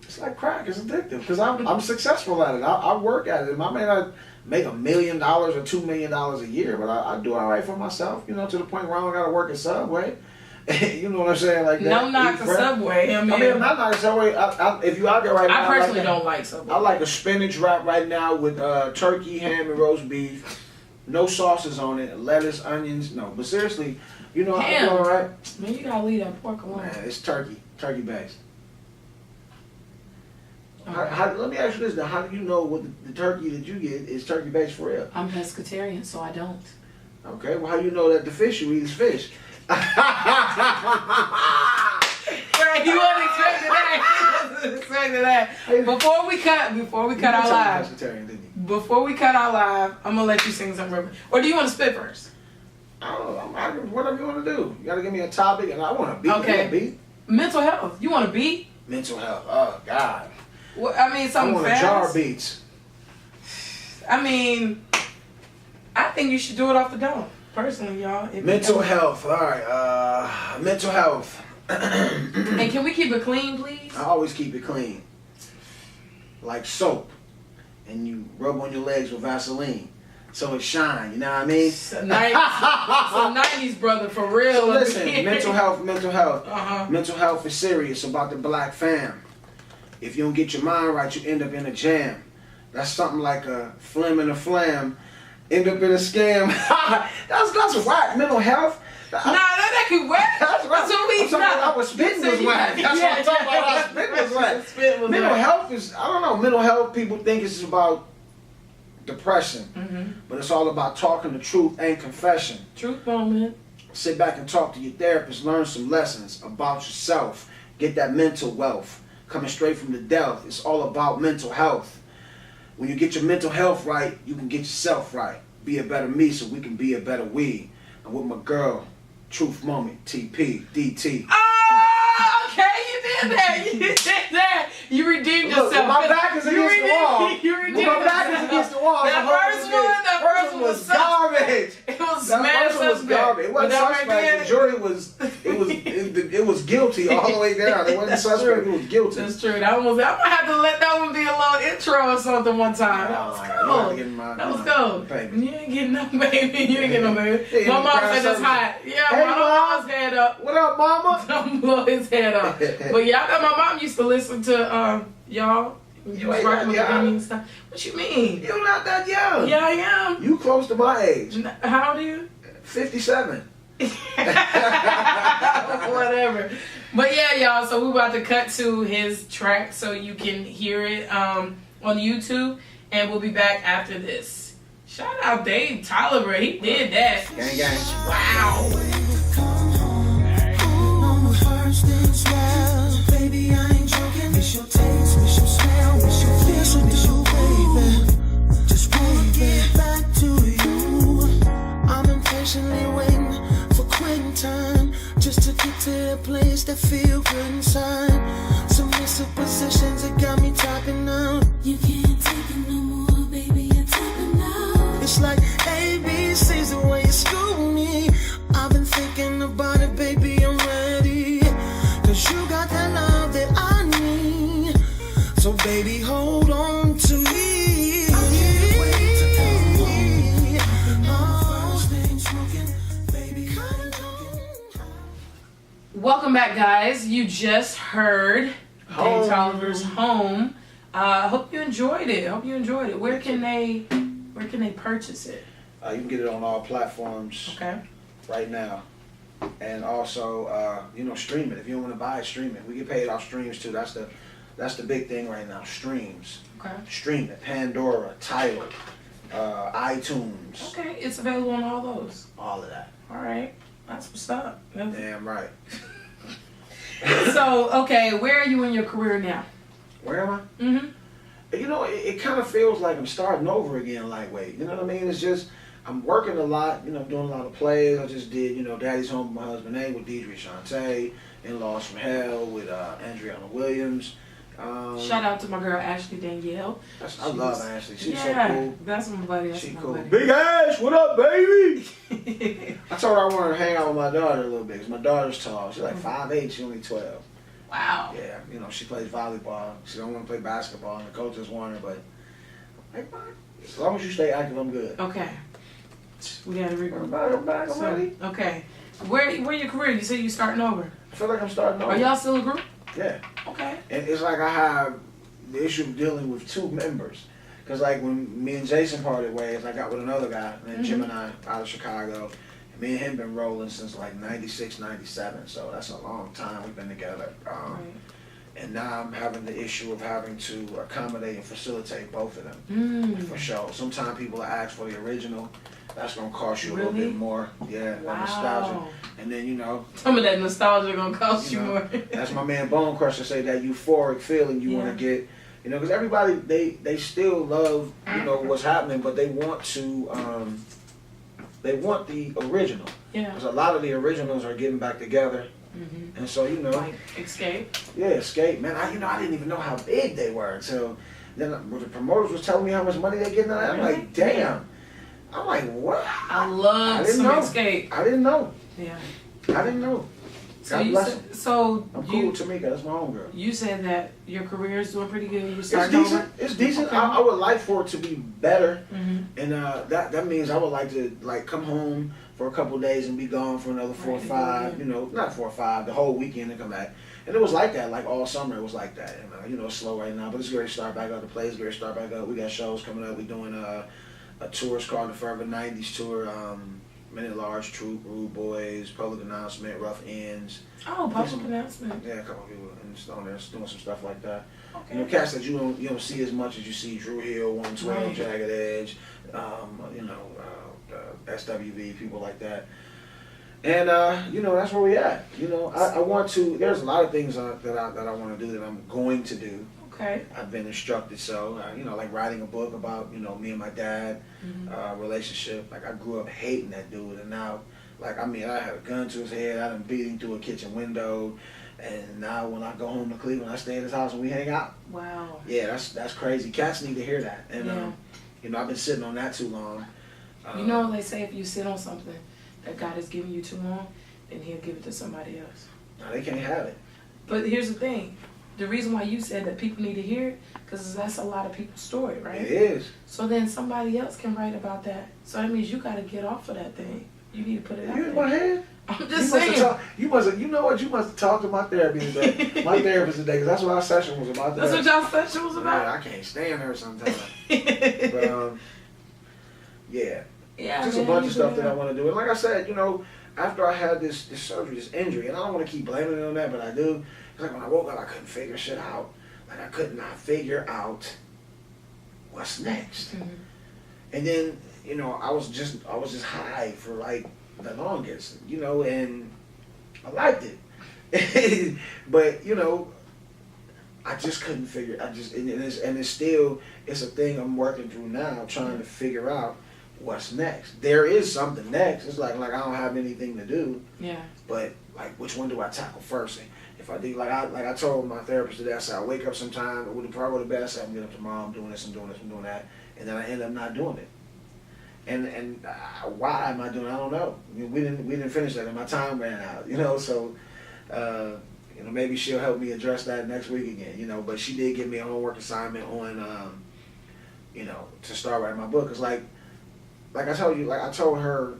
Speaker 2: It's like crack. It's addictive because I'm successful at it. I work at it. I may not make $1 million or $2 million a year, but I do all right for myself. You know, to the point where I don't got to work at Subway. You know what I'm saying? Like that.
Speaker 1: No knock to Subway. I mean,
Speaker 2: I'm not knocking Subway. If you out there right now,
Speaker 1: I personally don't like Subway.
Speaker 2: I like a spinach wrap right now with turkey, ham, and roast beef. No sauces on it, lettuce, onions. No, but seriously, You know,
Speaker 1: Ham.
Speaker 2: I'm all right.
Speaker 1: Man, you gotta leave that pork alone.
Speaker 2: Man, it's turkey based.
Speaker 1: Okay.
Speaker 2: Let me ask you this: now, how do you know what the turkey that you get is turkey based for real?
Speaker 1: I'm pescatarian, so I don't.
Speaker 2: Okay, well, how do you know that the fish you eat is fish?
Speaker 1: Right, you wasn't expecting that. You wasn't expecting that. Before we cut our live. Before we cut our live, I'm gonna let you sing some real. Or do you want to spit first?
Speaker 2: I don't know. Whatever you want to do. You gotta give me a topic, and I want a beat.
Speaker 1: Okay.
Speaker 2: Beat.
Speaker 1: Mental health. You want a beat?
Speaker 2: Mental health. Oh God.
Speaker 1: Well, I mean, something
Speaker 2: I want
Speaker 1: fast.
Speaker 2: a jar beats.
Speaker 1: I mean, I think you should do it off the dome. Personally, y'all.
Speaker 2: Mental health. All right. Mental health.
Speaker 1: And can we keep it clean, please?
Speaker 2: I always keep it clean. Like soap. And you rub on your legs with Vaseline. So it shine, you know what I mean?
Speaker 1: It's a 90s brother, for real.
Speaker 2: So listen, mental health.
Speaker 1: Uh-huh.
Speaker 2: Mental health is serious about the black fam. If you don't get your mind right, you end up in a jam. That's something like a flim and a flam. End up in a scam. that's whack. Mental health.
Speaker 1: That could whack. That's what we
Speaker 2: I was spitting was whack. That's what I'm talking about. I was spitting was whack. Mental health is, I don't know, mental health, people think it's about depression.
Speaker 1: Mm-hmm.
Speaker 2: But it's all about talking the truth and confession.
Speaker 1: Truth moment.
Speaker 2: Sit back and talk to your therapist. Learn some lessons about yourself. Get that mental wealth. Coming straight from the depth. It's all about mental health. When you get your mental health right, you can get yourself right. Be a better me so we can be a better we. And with my girl, Truth Moment, TP, DT.
Speaker 1: Oh, okay, you did that. You did that. You redeemed yourself.
Speaker 2: Look, my back is against the wall.
Speaker 1: You redeemed
Speaker 2: my back is against the wall.
Speaker 1: That first one was
Speaker 2: garbage.
Speaker 1: It was
Speaker 2: That first one was garbage. It wasn't suspect. The jury was guilty all the way down. It wasn't suspect. It was guilty.
Speaker 1: That's true. I'm gonna have to let that one be a little intro or something one time. That was cool. That was cool. You ain't getting no baby. You ain't getting no baby. My mom said it's hot. Yeah,
Speaker 2: hey,
Speaker 1: my mom's head up.
Speaker 2: What up, mama?
Speaker 1: Don't blow his head up. But yeah, I know my mom used to listen to y'all. You was rocking with the gaming stuff. What you mean?
Speaker 2: You're not that young.
Speaker 1: Yeah, I am.
Speaker 2: You close to my age.
Speaker 1: How old are you?
Speaker 2: 57.
Speaker 1: Whatever. But yeah, y'all, so we're about to cut to his track so you can hear it on YouTube, and we'll be back after this. Shout out Dave Tolliver. He did that.
Speaker 2: Gang, gang.
Speaker 1: Wow.
Speaker 3: Baby, I ain't joking. Miss your taste, miss your smell, miss your feel, miss your baby. Just wanna get back to you. I'm impatiently waiting for quitting time, just to get to a place that feel good inside. Submissive positions that got me tapping out.
Speaker 4: You can't take it no more, baby. You're tapping out.
Speaker 3: It's like ABC's the way you school me. I've been thinking about it, baby. I'm ready. 'Cause you got that love that I need. So baby, hold on to me. I can't wait to come home. First thing smoking, baby, I'm
Speaker 1: Welcome back, guys. You just heard Dave Tolliver's Home. Hope you enjoyed it. Where can they purchase it?
Speaker 2: You can get it on all platforms
Speaker 1: Okay.
Speaker 2: right now. And also, stream it. If you don't want to buy it, stream it. We get paid off streams too. That's the big thing right now. Streams.
Speaker 1: Okay.
Speaker 2: Stream it. Pandora, Tidal, iTunes.
Speaker 1: Okay, it's available on all those.
Speaker 2: All of that.
Speaker 1: All right. That's what's up.
Speaker 2: Damn right.
Speaker 1: So, okay, where are you in your career now?
Speaker 2: Where am I?
Speaker 1: Mm-hmm.
Speaker 2: You know, it kind of feels like I'm starting over again, lightweight. You know what I mean? It's just, I'm working a lot, doing a lot of plays. I just did, Daddy's Home with My Husband A with Deidre Shantae, In-Laws from Hell with Andriana Williams.
Speaker 1: Shout out to my girl Ashley Danielle.
Speaker 2: I love Ashley. She's so cool.
Speaker 1: That's my buddy.
Speaker 2: She's cool. Big Ash, what up, baby? I told her I wanted to hang out with my daughter a little bit because my daughter's tall. She's like 5'8", she's only 12.
Speaker 1: Wow.
Speaker 2: Yeah, she plays volleyball. She don't want to play basketball, and the coach just want her, but as long as you stay active, I'm good.
Speaker 1: Okay. We gotta regroup.
Speaker 2: I'm back. I'm ready.
Speaker 1: Okay. Where your career? You said you starting over.
Speaker 2: I feel like I'm starting over.
Speaker 1: Are y'all still a group?
Speaker 2: Yeah.
Speaker 1: Okay.
Speaker 2: And it's like I have the issue of dealing with two members. Because like when me and Jason parted ways, I got with another guy named Gemini out of Chicago. And me and him been rolling since like 96, 97, so that's a long time we've been together. And now I'm having the issue of having to accommodate and facilitate both of them. For sure. Sometimes people ask for the original. That's gonna cost you a little bit more. Yeah, that nostalgia. And then, you know,
Speaker 1: some of that nostalgia gonna cost you more.
Speaker 2: That's my man Bone Crusher say, that euphoric feeling you want to get. You know, because everybody, they still love, you know, what's happening, but they want to, they want the original. Yeah. Because a lot of the originals are getting back together. And so, you know,
Speaker 1: like Escape.
Speaker 2: Yeah, Escape, man. I didn't even know how big they were until then. The promoters was telling me how much money they getting out of it. I'm like, damn. I'm like, what?
Speaker 1: I love some Escape.
Speaker 2: I didn't know.
Speaker 1: Yeah.
Speaker 2: I didn't know.
Speaker 1: So you said,
Speaker 2: I'm cool with Tamika. That's my homegirl.
Speaker 1: You said that your career is doing pretty good.
Speaker 2: It's decent. It's decent. Okay. I would like for it to be better, and that means I would like to come home for a couple of days and be gone for another 4 or 5. You know, not 4 or 5, the whole weekend and come back. And it was like that, like all summer. It was like that. And you know, it's slow right now, but it's going to start back up. The play's going to start back up. We got shows coming up. We're doing a tour. It's called the Forever 90s Tour. Minute Large, Troop, Rude Boys, Public Announcement, Rough Ends.
Speaker 1: Oh, Public Announcement.
Speaker 2: Yeah, a couple of people on there doing some stuff like that. Okay. You know, cats that you don't see as much as you see Drew Hill, 112, Jagged Edge, you know, SWV, people like that. And you know, that's where we at. You know, I want to. There's a lot of things that I want to do that I'm going to do.
Speaker 1: Okay.
Speaker 2: I've been instructed so. You know, like writing a book about, you know, me and my dad, relationship. Like, I grew up hating that dude, and now, like, I mean, I had a gun to his head. I done beat him through a kitchen window, and now when I go home to Cleveland, I stay at his house and we hang out.
Speaker 1: Wow.
Speaker 2: Yeah, that's crazy. Cats need to hear that. And you know, I've been sitting on that too long.
Speaker 1: You know, they say if you sit on something that God has given you too long, then He'll give it to somebody else.
Speaker 2: No, they can't have it.
Speaker 1: But here's the thing. The reason why you said that people need to hear it, because that's a lot of people's story, right?
Speaker 2: It is.
Speaker 1: So then somebody else can write about that. So that means you got to get off of that thing. You need to put it out there.
Speaker 2: You in my head?
Speaker 1: I'm just saying.
Speaker 2: You know what? You must have talked to my therapist today. My therapist today, because that's what our session was about.
Speaker 1: That's what y'all session was about?
Speaker 2: Man, I can't stand her sometimes. But, yeah.
Speaker 1: Yeah,
Speaker 2: just a bunch of stuff that I want to do. And like I said, you know, after I had this surgery, this injury, and I don't want to keep blaming it on that, but I do. It's like when I woke up, I couldn't figure shit out. Like, I could not figure out what's next. And then, you know, I was just high for like the longest, you know, and I liked it. But, you know, I just couldn't figure. It's a thing I'm working through now, trying to figure out what's next. There is something next. It's like I don't have anything to do. Yeah. But like, which one do I tackle first? And if I do, like I told my therapist today, I said I wake up sometime, before I go to bed, I said I'm getting up tomorrow, I'm doing this, I'm doing this, I'm doing that, and then I end up not doing it. And why am I doing it? I don't know. I mean, we didn't finish that, and my time ran out. You know, so you know, maybe she'll help me address that next week again. You know, but she did give me a homework assignment on you know, to start writing my book. Cause like I told you, like I told her,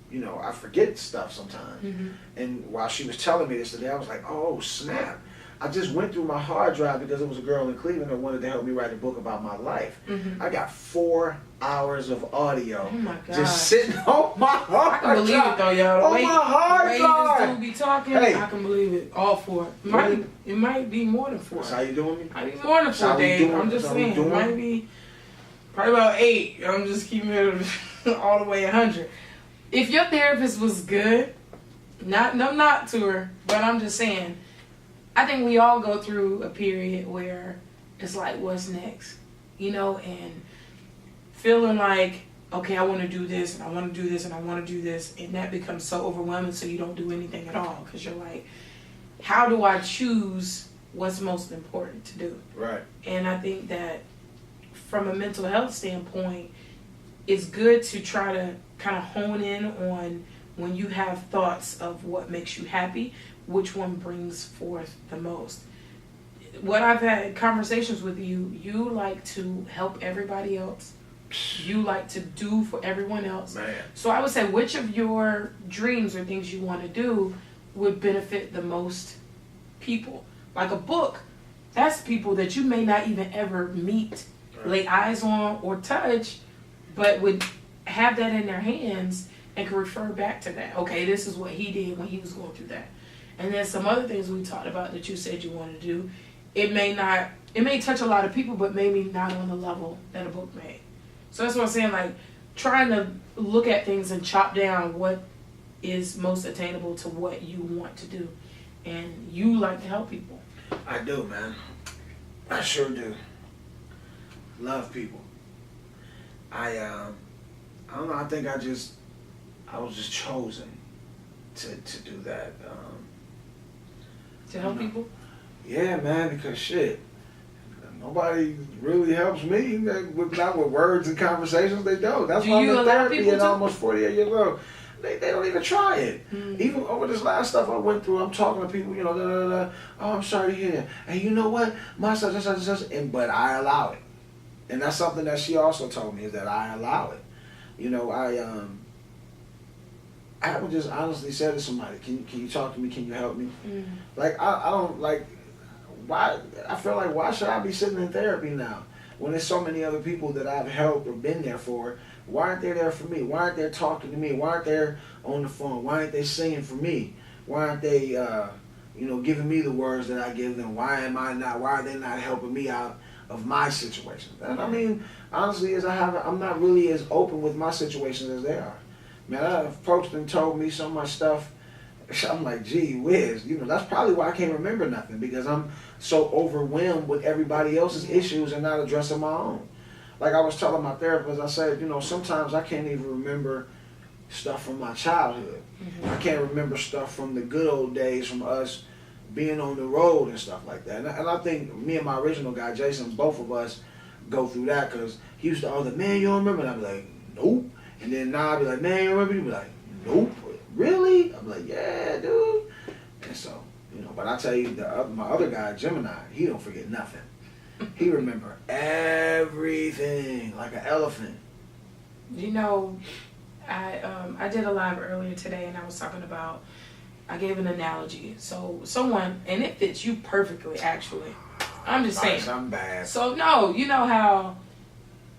Speaker 2: you know, I forget stuff sometimes. And while she was telling me this today, I was like, oh snap. I just went through my hard drive because it was a girl in Cleveland that wanted to help me write a book about my life. I got 4 hours of audio just sitting on my hard drive.
Speaker 1: I can believe it though, y'all.
Speaker 2: On my hard drive.
Speaker 1: This dude be talking, hey. I can believe it. All 4. It might be more than 4.
Speaker 2: That's how you doing me?
Speaker 1: Might be more than 4, Dave. I'm just saying. It might be probably about 8. I'm just keeping it all the way 100. If your therapist was good, not to her, but I'm just saying, I think we all go through a period where it's like, what's next? You know, and feeling like, okay, I want to do this, and I want to do this, and I want to do this, and that becomes so overwhelming, so you don't do anything at all, because you're like, how do I choose what's most important to do?
Speaker 2: Right.
Speaker 1: And I think that from a mental health standpoint, it's good to try to kind of hone in on when you have thoughts of what makes you happy, which one brings forth the most. What I've had conversations with you, you like to help everybody else. You like to do for everyone else.
Speaker 2: Man.
Speaker 1: So I would say, which of your dreams or things you want to do would benefit the most people? Like a book, that's people that you may not even ever meet, lay eyes on, or touch, but would have that in their hands and can refer back to that. Okay, this is what he did when he was going through that. And then some other things we talked about that you said you wanted to do. It may touch a lot of people, but maybe not on the level that a book may. So that's what I'm saying, like trying to look at things and chop down what is most attainable to what you want to do. And you like to help people.
Speaker 2: I do, man. I sure do. Love people. I don't know, I think I was just chosen to do that.
Speaker 1: To help people?
Speaker 2: Yeah, man, because shit, nobody really helps me. Not with words and conversations, they don't. That's why I'm in therapy at almost 48 years old. They don't even try it. Even over this last stuff I went through, I'm talking to people, you know, oh, I'm sorry to hear that. And you know what? My such, but I allow it. And that's something that she also told me, is that I allow it. You know, I would just honestly say to somebody, can you talk to me? Can you help me? Like, I don't, like, why, I feel like, why should I be sitting in therapy now? When there's so many other people that I've helped or been there for, why aren't they there for me? Why aren't they talking to me? Why aren't they on the phone? Why aren't they singing for me? Why aren't they, you know, giving me the words that I give them? Why are they not helping me out of my situation? And I mean, honestly, I'm not really as open with my situations as they are. Man, folks done told me so much stuff. I'm like, gee whiz, you know, that's probably why I can't remember nothing, because I'm so overwhelmed with everybody else's issues and not addressing my own. Like I was telling my therapist, I said, you know, sometimes I can't even remember stuff from my childhood. I can't remember stuff from the good old days, from us being on the road and stuff like that. And I think me and my original guy, Jason, both of us go through that, because he used to always, man, you don't remember? And I'd be like, nope. And then now I'd be like, man, you remember? He'd be like, nope. Really? I'm like, yeah, dude. And so, you know, but I tell you, my other guy, Gemini, he don't forget nothing. He remember everything like an elephant.
Speaker 1: You know, I did a live earlier today, and I was talking about, I gave an analogy. So someone, and it fits you perfectly, actually. I'm just saying.
Speaker 2: I'm bad.
Speaker 1: So no, you know how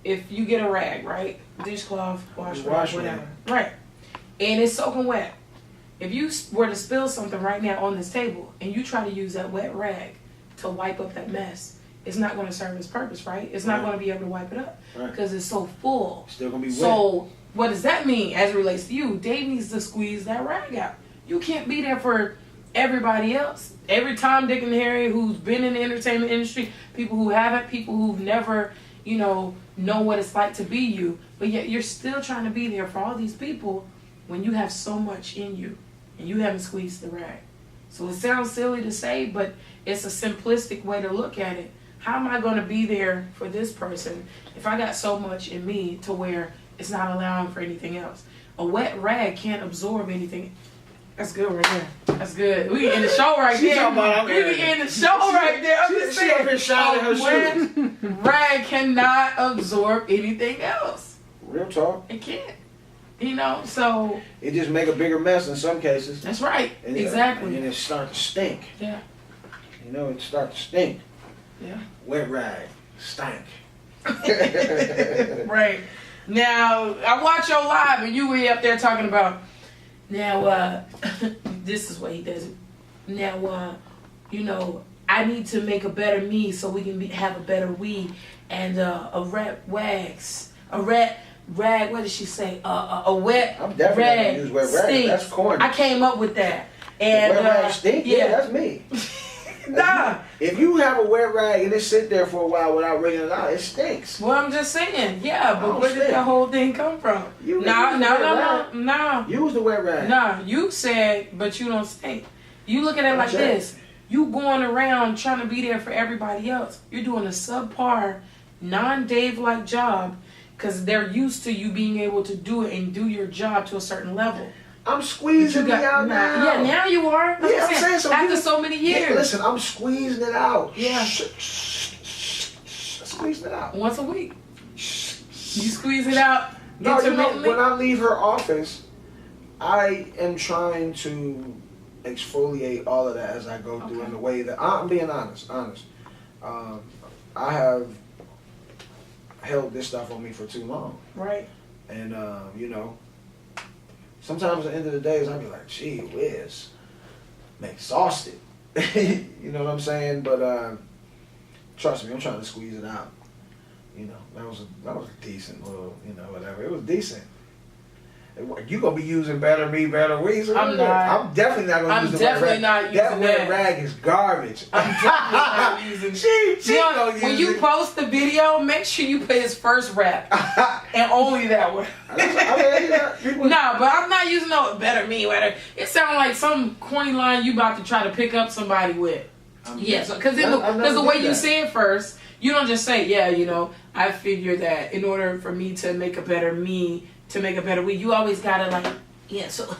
Speaker 1: if you get a rag, right? Dishcloth, wash rag, whatever. Right. And it's soaking wet. If you were to spill something right now on this table and you try to use that wet rag to wipe up that mess, it's not going to serve its purpose, right? It's not going to be able to wipe it up because it's so full.
Speaker 2: Still going to be wet.
Speaker 1: So what does that mean as it relates to you? Dave needs to squeeze that rag out. You can't be there for everybody else. Every Tom, Dick, and Harry who's been in the entertainment industry, people who haven't, people who've never, you know what it's like to be you, but yet you're still trying to be there for all these people when you have so much in you and you haven't squeezed the rag. So it sounds silly to say, but it's a simplistic way to look at it. How am I going to be there for this person if I got so much in me to where it's not allowing for anything else? A wet rag can't absorb anything. That's good right there. That's good. We can end the show right there. We can end the show right there. I'm just saying. A wet rag cannot absorb anything else.
Speaker 2: Real talk.
Speaker 1: It can't. You know, so
Speaker 2: it just make a bigger mess in some cases.
Speaker 1: That's right.
Speaker 2: And
Speaker 1: exactly.
Speaker 2: And it start to stink.
Speaker 1: Yeah.
Speaker 2: You know, it start to stink.
Speaker 1: Yeah.
Speaker 2: Wet rag, stank.
Speaker 1: Right. Now, I watch your live and you were up there talking about, now, this is what he does. Now, you know, I need to make a better me so we can have a better we. And a rag, what did she say? A wet
Speaker 2: I'm definitely
Speaker 1: rag
Speaker 2: gonna use wet rag.
Speaker 1: stinks.
Speaker 2: That's corny.
Speaker 1: I came up with that. And
Speaker 2: wet rag stink? Yeah, that's me.
Speaker 1: Nah.
Speaker 2: If you have a wet rag and it sit there for a while without wringing it out, it stinks.
Speaker 1: Well, I'm just saying, yeah, but where did that whole thing come from? No.
Speaker 2: Use the wet rag.
Speaker 1: Nah, you said, but you don't stink. You look at it like this. You going around trying to be there for everybody else. You're doing a subpar, non-Dave-like job because they're used to you being able to do it and do your job to a certain level.
Speaker 2: I'm squeezing it out now.
Speaker 1: Yeah, now you are.
Speaker 2: Yeah, I'm saying so.
Speaker 1: After so many years.
Speaker 2: Yeah, listen, I'm squeezing it out.
Speaker 1: Yeah.
Speaker 2: Squeezing it out.
Speaker 1: Once a week. You squeeze it out.
Speaker 2: No, you know, when I leave her office, I am trying to exfoliate all of that as I go through in the way that I'm being honest. I have held this stuff on me for too long.
Speaker 1: Right.
Speaker 2: And, you know, sometimes at the end of the day, I'll be like, gee whiz, I'm exhausted. You know what I'm saying? But trust me, I'm trying to squeeze it out. You know, that was a decent little, you know, whatever. It was decent. You gonna be using better me, better we? So
Speaker 1: I'm not.
Speaker 2: I'm definitely not gonna use the
Speaker 1: definitely
Speaker 2: wet rag.
Speaker 1: not using
Speaker 2: That wet rag is garbage.
Speaker 1: I'm definitely not using.
Speaker 2: She gonna use
Speaker 1: when you
Speaker 2: it.
Speaker 1: post the video, make sure you put his first rap and only that one. No, but I'm not using no better me, better. It sounds like some corny line you about to try to pick up somebody with. Yes, because the way you say it first, you don't just say, yeah, you know, I figure that in order for me to make a better me, to make a better we, you always gotta like, yeah, so,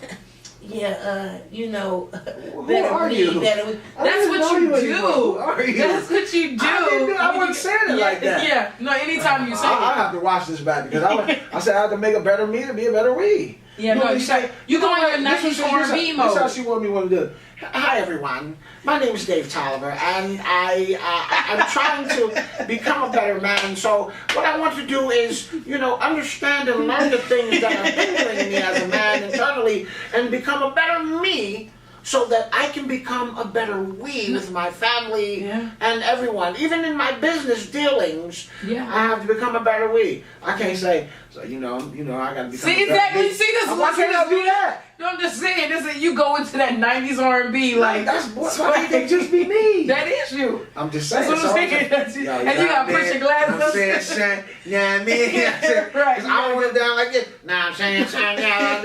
Speaker 1: yeah, you know, better me, better we. That's what you do. That's what you do.
Speaker 2: I wasn't saying it like that.
Speaker 1: Yeah, no, anytime you say it.
Speaker 2: I have to watch this back because I said I have to make a better me to be a better we.
Speaker 1: Yeah, no, you go in your 90s R&B mode.
Speaker 2: That's how she wanted me to do. Hi everyone, my name is Dave Tolliver, and I'm trying to become a better man. So what I want to do is, you know, understand and learn the things that are hindering me as a man internally, and become a better me, so that I can become a better we with my family and everyone. Even in my business dealings, I have to become a better we. I can't say, so you know, I gotta become.
Speaker 1: See exactly. See this?
Speaker 2: Why can't I do that?
Speaker 1: No, I'm just saying. This is you go into that 90s R&B like
Speaker 2: that's why can't just be me.
Speaker 1: That is you.
Speaker 2: I'm just saying.
Speaker 1: That's what I'm saying. That's you. And you gotta put your glasses up.
Speaker 2: I'm saying, yeah, I mean, right. I don't want it down like this. Nah, I'm saying, yeah,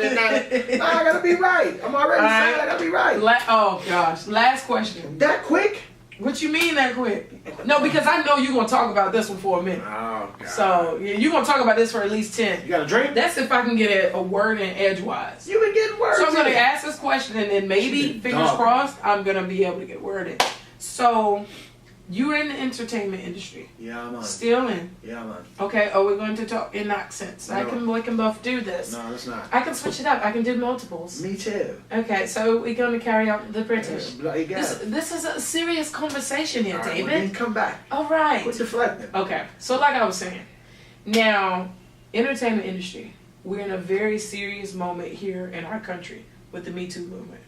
Speaker 2: I gotta be right. I'm already saying I gotta be right.
Speaker 1: Oh gosh, last question.
Speaker 2: That quick?
Speaker 1: What you mean that quick? No, because I know you're gonna talk about this one for a minute.
Speaker 2: Oh God.
Speaker 1: So you're gonna talk about this for at least 10.
Speaker 2: You got a drink?
Speaker 1: That's if I can get a word in edgewise.
Speaker 2: You been getting words.
Speaker 1: So I'm gonna ask this question, and then maybe fingers crossed, I'm gonna be able to get word in. So you're in the entertainment industry.
Speaker 2: Yeah, I'm on.
Speaker 1: Still in.
Speaker 2: Yeah, I'm on.
Speaker 1: Okay. Are we going to talk in accents?
Speaker 2: No.
Speaker 1: We can both do this.
Speaker 2: No, that's not.
Speaker 1: I can switch it up. I can do multiples.
Speaker 2: Me too.
Speaker 1: Okay, so we're going to carry out the British.
Speaker 2: Yeah,
Speaker 1: This is a serious conversation here,
Speaker 2: right,
Speaker 1: David.
Speaker 2: Well, then come back.
Speaker 1: All right.
Speaker 2: Quit deflecting.
Speaker 1: Okay, so like I was saying, now, entertainment industry, we're in a very serious moment here in our country with the Me Too movement.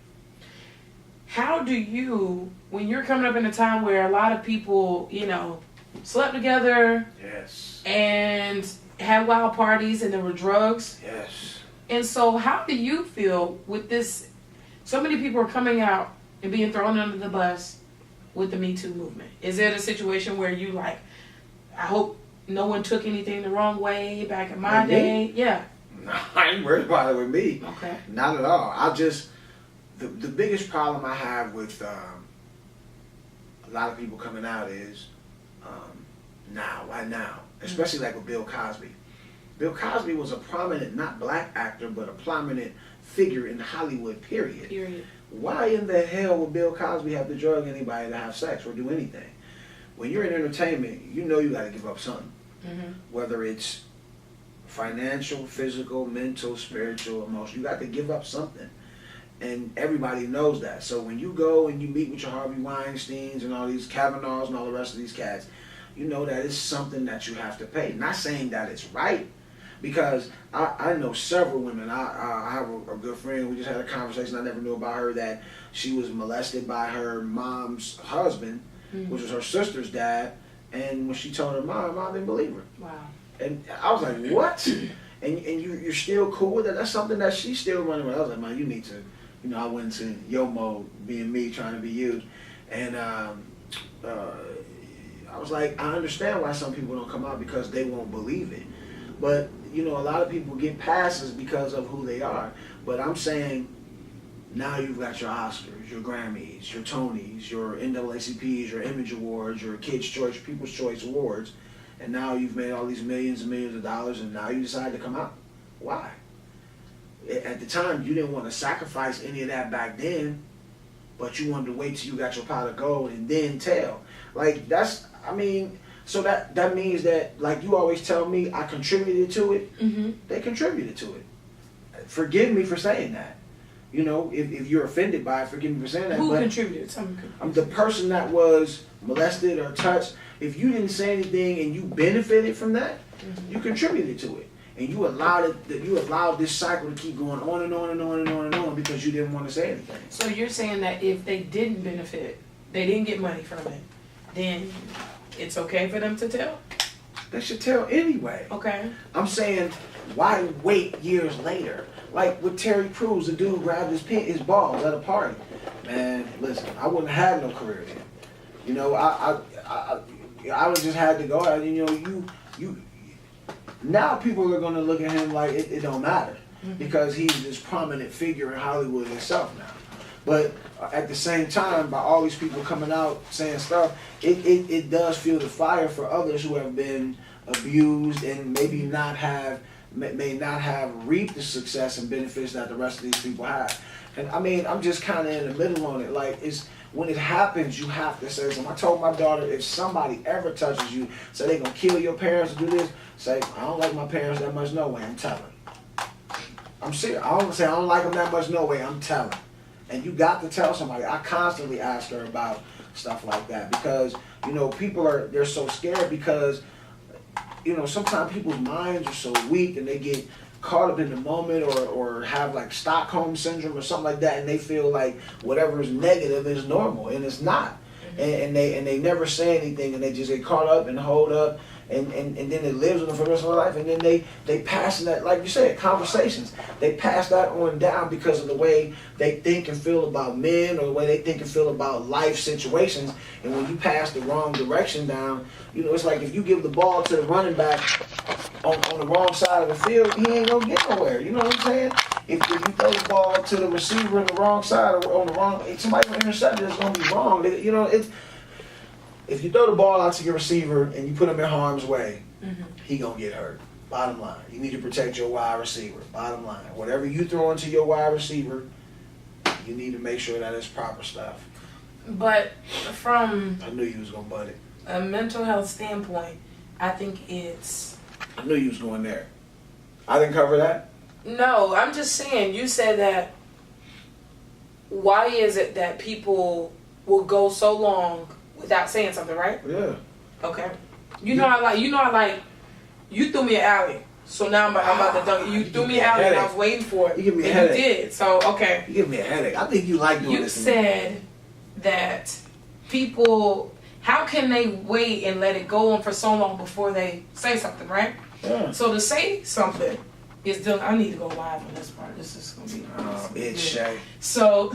Speaker 1: How do you, when you're coming up in a time where a lot of people, you know, slept together and had wild parties and there were drugs?
Speaker 2: Yes.
Speaker 1: And so how do you feel with this? So many people are coming out and being thrown under the bus with the Me Too movement. Is it a situation where you like, I hope no one took anything the wrong way back in my day? Me? Yeah.
Speaker 2: No, I ain't worried about it with me.
Speaker 1: Okay.
Speaker 2: Not at all. I just, the biggest problem I have with a lot of people coming out is now. Why now? Especially like with Bill Cosby. Bill Cosby was a prominent, not black actor, but a prominent figure in Hollywood, period. Why in the hell would Bill Cosby have to drug anybody to have sex or do anything? When you're in entertainment, you know you got to give up something. Mm-hmm. Whether it's financial, physical, mental, spiritual, emotional, you got to give up something. And everybody knows that. So when you go and you meet with your Harvey Weinsteins and all these Kavanaughs and all the rest of these cats, you know that it's something that you have to pay. Not saying that it's right, because I know several women. I have a good friend. We just had a conversation. I never knew about her, that she was molested by her mom's husband, which was her sister's dad. And when she told her mom didn't believe her.
Speaker 1: Wow.
Speaker 2: And I was like, what? And you're still cool with that? That's something that she's still running with. I was like, man, you need to, you know, I went into yo mode, being me, trying to be you. And I was like, I understand why some people don't come out, because they won't believe it. But, you know, a lot of people get passes because of who they are. But I'm saying, now you've got your Oscars, your Grammys, your Tonys, your NAACPs, your Image Awards, your Kids' Choice, People's Choice Awards, and now you've made all these millions and millions of dollars, and now you decide to come out. Why? At the time, you didn't want to sacrifice any of that back then, but you wanted to wait till you got your pot of gold and then tell. Like, that's, I mean, so that means that, like you always tell me, I contributed to it. Mm-hmm. They contributed to it. Forgive me for saying that. You know, if you're offended by it, forgive me for saying that.
Speaker 1: Who contributed?
Speaker 2: I'm the person that was molested or touched. If you didn't say anything and you benefited from that, you contributed to it. and you allowed this cycle to keep going on and on and on and on and on because you didn't want to say anything.
Speaker 1: So you're saying that if they didn't benefit, they didn't get money from it, then it's okay for them to tell?
Speaker 2: They should tell anyway.
Speaker 1: Okay.
Speaker 2: I'm saying, why wait years later? Like with Terry Crews, the dude grabbed his balls at a party. Man, listen, I wouldn't have had no career then. You know, I would just had to go. You know, you. Now people are gonna look at him like it don't matter because he's this prominent figure in Hollywood himself now. But at the same time, by all these people coming out saying stuff, it does fuel the fire for others who have been abused and maybe may not have reaped the success and benefits that the rest of these people have. And I mean, I'm just kind of in the middle on it. Like, when it happens, you have to say something. I told my daughter, if somebody ever touches you, say they gonna kill your parents or do this, say, I don't like my parents that much, no way, I'm telling. I'm serious. I don't say I don't like them that much, no way, I'm telling. And you got to tell somebody. I constantly ask her about stuff like that because, you know, they're so scared because, you know, sometimes people's minds are so weak and they get caught up in the moment or have like Stockholm syndrome or something like that, and they feel like whatever is negative is normal, and it's not. And they never say anything, and they just get caught up and hold up, and then it lives with them for the rest of their life, and then they pass that, like you said, conversations. They pass that on down because of the way they think and feel about men or the way they think and feel about life situations. And when you pass the wrong direction down, you know, it's like if you give the ball to the running back on the wrong side of the field, he ain't gonna get nowhere. You know what I'm saying? If you throw the ball to the receiver on the wrong side or on the wrong, somebody gonna intercept it, it's gonna be wrong. You know, if you throw the ball out to your receiver and you put him in harm's way, he gonna get hurt. Bottom line, you need to protect your wide receiver. Bottom line, whatever you throw into your wide receiver, you need to make sure that it's proper stuff.
Speaker 1: But from
Speaker 2: I knew you was gonna butt it.
Speaker 1: A mental health standpoint, I think it's.
Speaker 2: I knew you was going there. I didn't cover that.
Speaker 1: No, I'm just saying. You said that. Why is it that people will go so long without saying something, right?
Speaker 2: Yeah.
Speaker 1: Okay. You threw me an alley. So now I'm about to dunk. You threw me an alley and I was waiting for it.
Speaker 2: You give me a headache.
Speaker 1: You did. So, okay.
Speaker 2: You give me a headache. I think you like doing this.
Speaker 1: You said that people, how can they wait and let it go on for so long before they say something, right?
Speaker 2: Yeah.
Speaker 1: So to say something is done. I need to go live on this part. This is going to be
Speaker 2: bitch, Shay.
Speaker 1: So,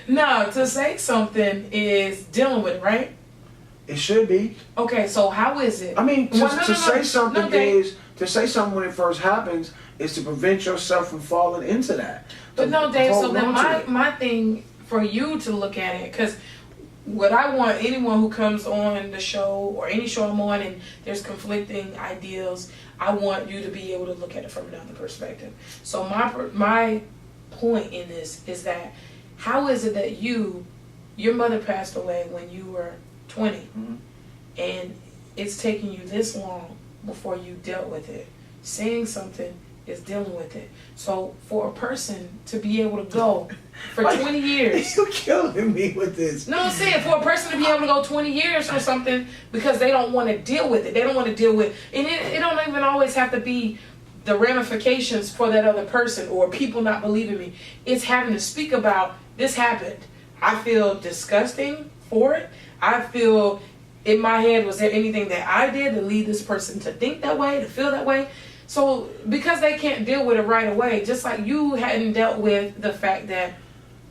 Speaker 1: no, to say something is dealing with it, right?
Speaker 2: It should be.
Speaker 1: Okay, so how is it?
Speaker 2: I mean, to say something when it first happens is to prevent yourself from falling into that.
Speaker 1: But no, Dave, so then my thing for you to look at it, because what I want anyone who comes on the show or any show I'm on and there's conflicting ideals, I want you to be able to look at it from another perspective. So my point in this is that how is it that your mother passed away when you were 20 and it's taking you this long before you dealt with it? Saying something is dealing with it. So for a person to be able to go for 20 years.
Speaker 2: You're killing me with this.
Speaker 1: No, I'm saying for a person to be able to go 20 years for something because they don't want to deal with it. They don't want to deal with, and it don't even always have to be the ramifications for that other person or people not believing me. It's having to speak about, this happened. I feel disgusting for it. I feel in my head, was there anything that I did to lead this person to think that way, to feel that way? So because they can't deal with it right away, just like you hadn't dealt with the fact that.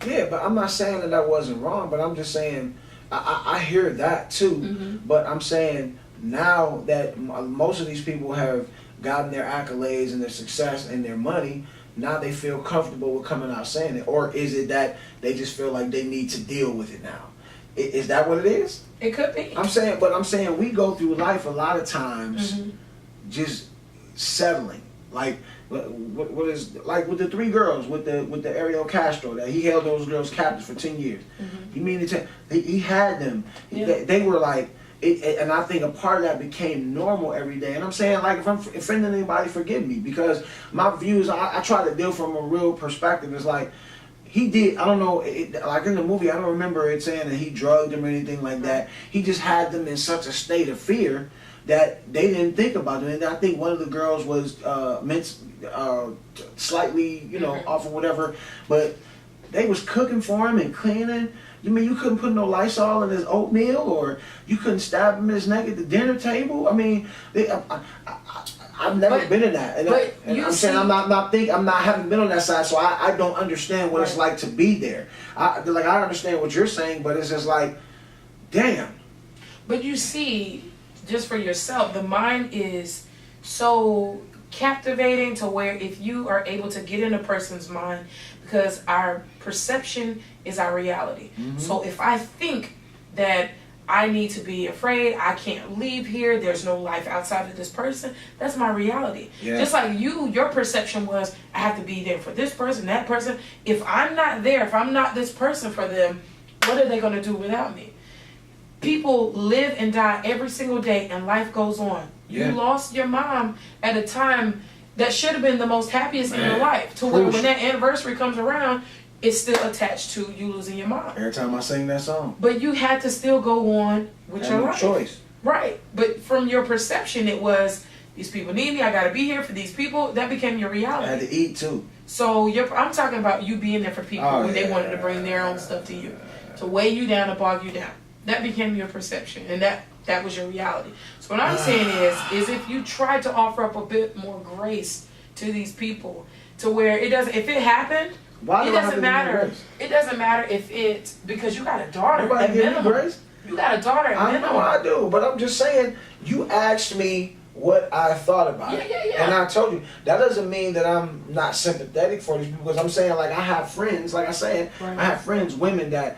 Speaker 2: Yeah, but I'm not saying that wasn't wrong, but I'm just saying I hear that too. But I'm saying now that most of these people have gotten their accolades and their success and their money, now they feel comfortable with coming out saying it. Or is it that they just feel like they need to deal with it now? Is that what it is?
Speaker 1: It could be.
Speaker 2: I'm saying we go through life a lot of times just settling. Like what is like with the 3 girls with the Ariel Castro that he held those girls captive for 10 years. You mean to tell he had them. Yeah. They were like and I think a part of that became normal every day. And I'm saying, like, if I'm offending anybody, forgive me, because my views, I try to deal from a real perspective. It's like, he did, I don't know, like in the movie, I don't remember it saying that he drugged them or anything like that. He just had them in such a state of fear that they didn't think about it. And I think one of the girls was slightly, you know, off or whatever, but they was cooking for him and cleaning. You mean you couldn't put no Lysol in his oatmeal, or you couldn't stab him in his neck at the dinner table? I mean, I've never been in that, and I'm saying I'm not haven't been on that side, so I don't understand what it's like to be there. I understand what you're saying, but it's just like, damn.
Speaker 1: But you see, just for yourself, the mind is so captivating to where if you are able to get in a person's mind, because our perception is our reality. So if I think that I need to be afraid, I can't leave here, there's no life outside of this person, that's my reality. Just like your perception was, I have to be there for this person, that person. If I'm not there, if I'm not this person for them, what are they going to do without me? People live and die every single day, and life goes on. You lost your mom at a time that should have been the most happiest in your life, to where when that anniversary comes around, it's still attached to you losing your mom.
Speaker 2: Every time I sing that song.
Speaker 1: But you had to still go on with your life.
Speaker 2: Choice.
Speaker 1: Right. But from your perception, it was, these people need me, I got to be here for these people. That became your reality.
Speaker 2: I had to eat too.
Speaker 1: So I'm talking about you being there for people when they wanted to bring their own stuff to you, to weigh you down, to bog you down. That became your perception, and that was your reality. So what I'm saying is if you try to offer up a bit more grace to these people, to where it doesn't, if it happened, it doesn't matter. It doesn't matter if it's because you got a daughter at minimum. You got a daughter at minimum.
Speaker 2: I know I do, but I'm just saying, you asked me what I thought about it. And I told you, that doesn't mean that I'm not sympathetic for these people, because I'm saying, like, I have friends, like I said, I have friends, women that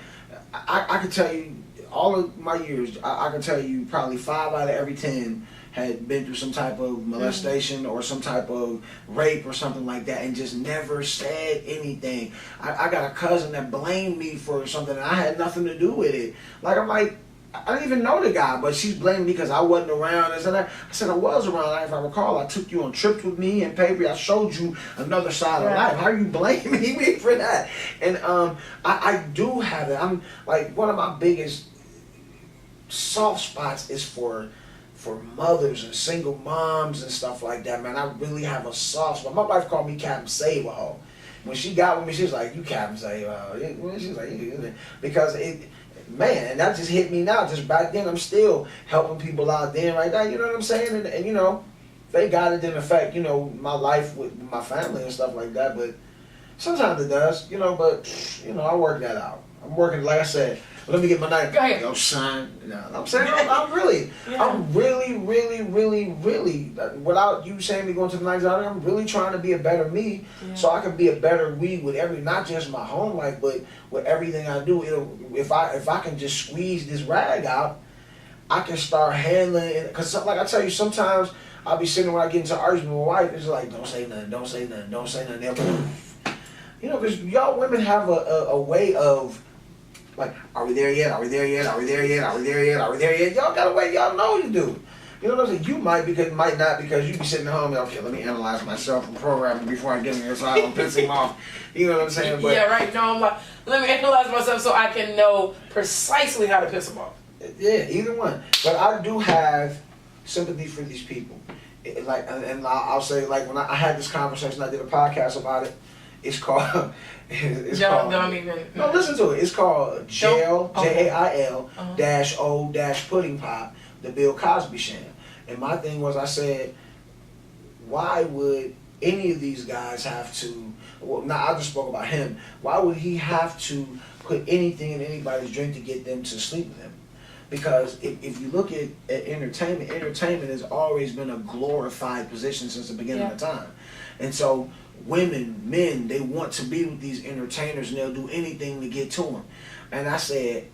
Speaker 2: I could tell you, all of my years, I can tell you probably 5 out of every 10 had been through some type of molestation or some type of rape or something like that, and just never said anything. I got a cousin that blamed me for something, and I had nothing to do with it. Like, I'm like, I didn't even know the guy, but she's blaming me because I wasn't around. I said I was around. If I recall, I took you on trips with me and paper. I showed you another side of life. How are you blaming me for that? And I do have it. I'm like, one of my biggest soft spots is for mothers and single moms and stuff like that, man. I really have a soft spot. My wife called me Captain Save-A-Ho. When she got with me, she was like, you Captain Save-A-Ho. She was like, because man, and that just hit me now. Just back then, I'm still helping people out then right now, you know what I'm saying? And you know, thank God it didn't affect, you know, my life with my family and stuff like that, but sometimes it does, you know, but, you know, I work that out. I'm working, like I said, let me get my knife.
Speaker 1: Go ahead.
Speaker 2: Yo, son. No, I'm saying, I'm really, without you saying me going to the 90s, I'm really trying to be a better me, so I can be a better me with not just my home life, but with everything I do. If I can just squeeze this rag out, I can start handling it. Because, like I tell you, sometimes I'll be sitting when I get into an argument with my wife, it's like, don't say nothing, don't say nothing, don't say nothing. You know, because y'all women have a way of, like, are we there yet? Are we there yet? Are we there yet? Are we there yet? Are we there yet? Y'all gotta wait. Y'all know you do. You know what I'm saying? You might, because might not, because you be sitting at home and, okay, let me analyze myself and programming before I get in here so I don't piss him off. You know what I'm saying? But,
Speaker 1: yeah, right. No, I'm like, let me analyze myself so I can know precisely how to piss him off.
Speaker 2: Yeah, either one. But I do have sympathy for these people. Like, and I'll say, like, when I had this conversation, I did a podcast about it. It's called.
Speaker 1: Don't even.
Speaker 2: No, listen to it. It's called Jail, Jail -O Pudding Pop, the Bill Cosby sham. And my thing was, I said, why would any of these guys have to? Well, now I just spoke about him. Why would he have to put anything in anybody's drink to get them to sleep with him? Because if you look at entertainment has always been a glorified position since the beginning of time. And so women, men, they want to be with these entertainers and they'll do anything to get to them. And I said,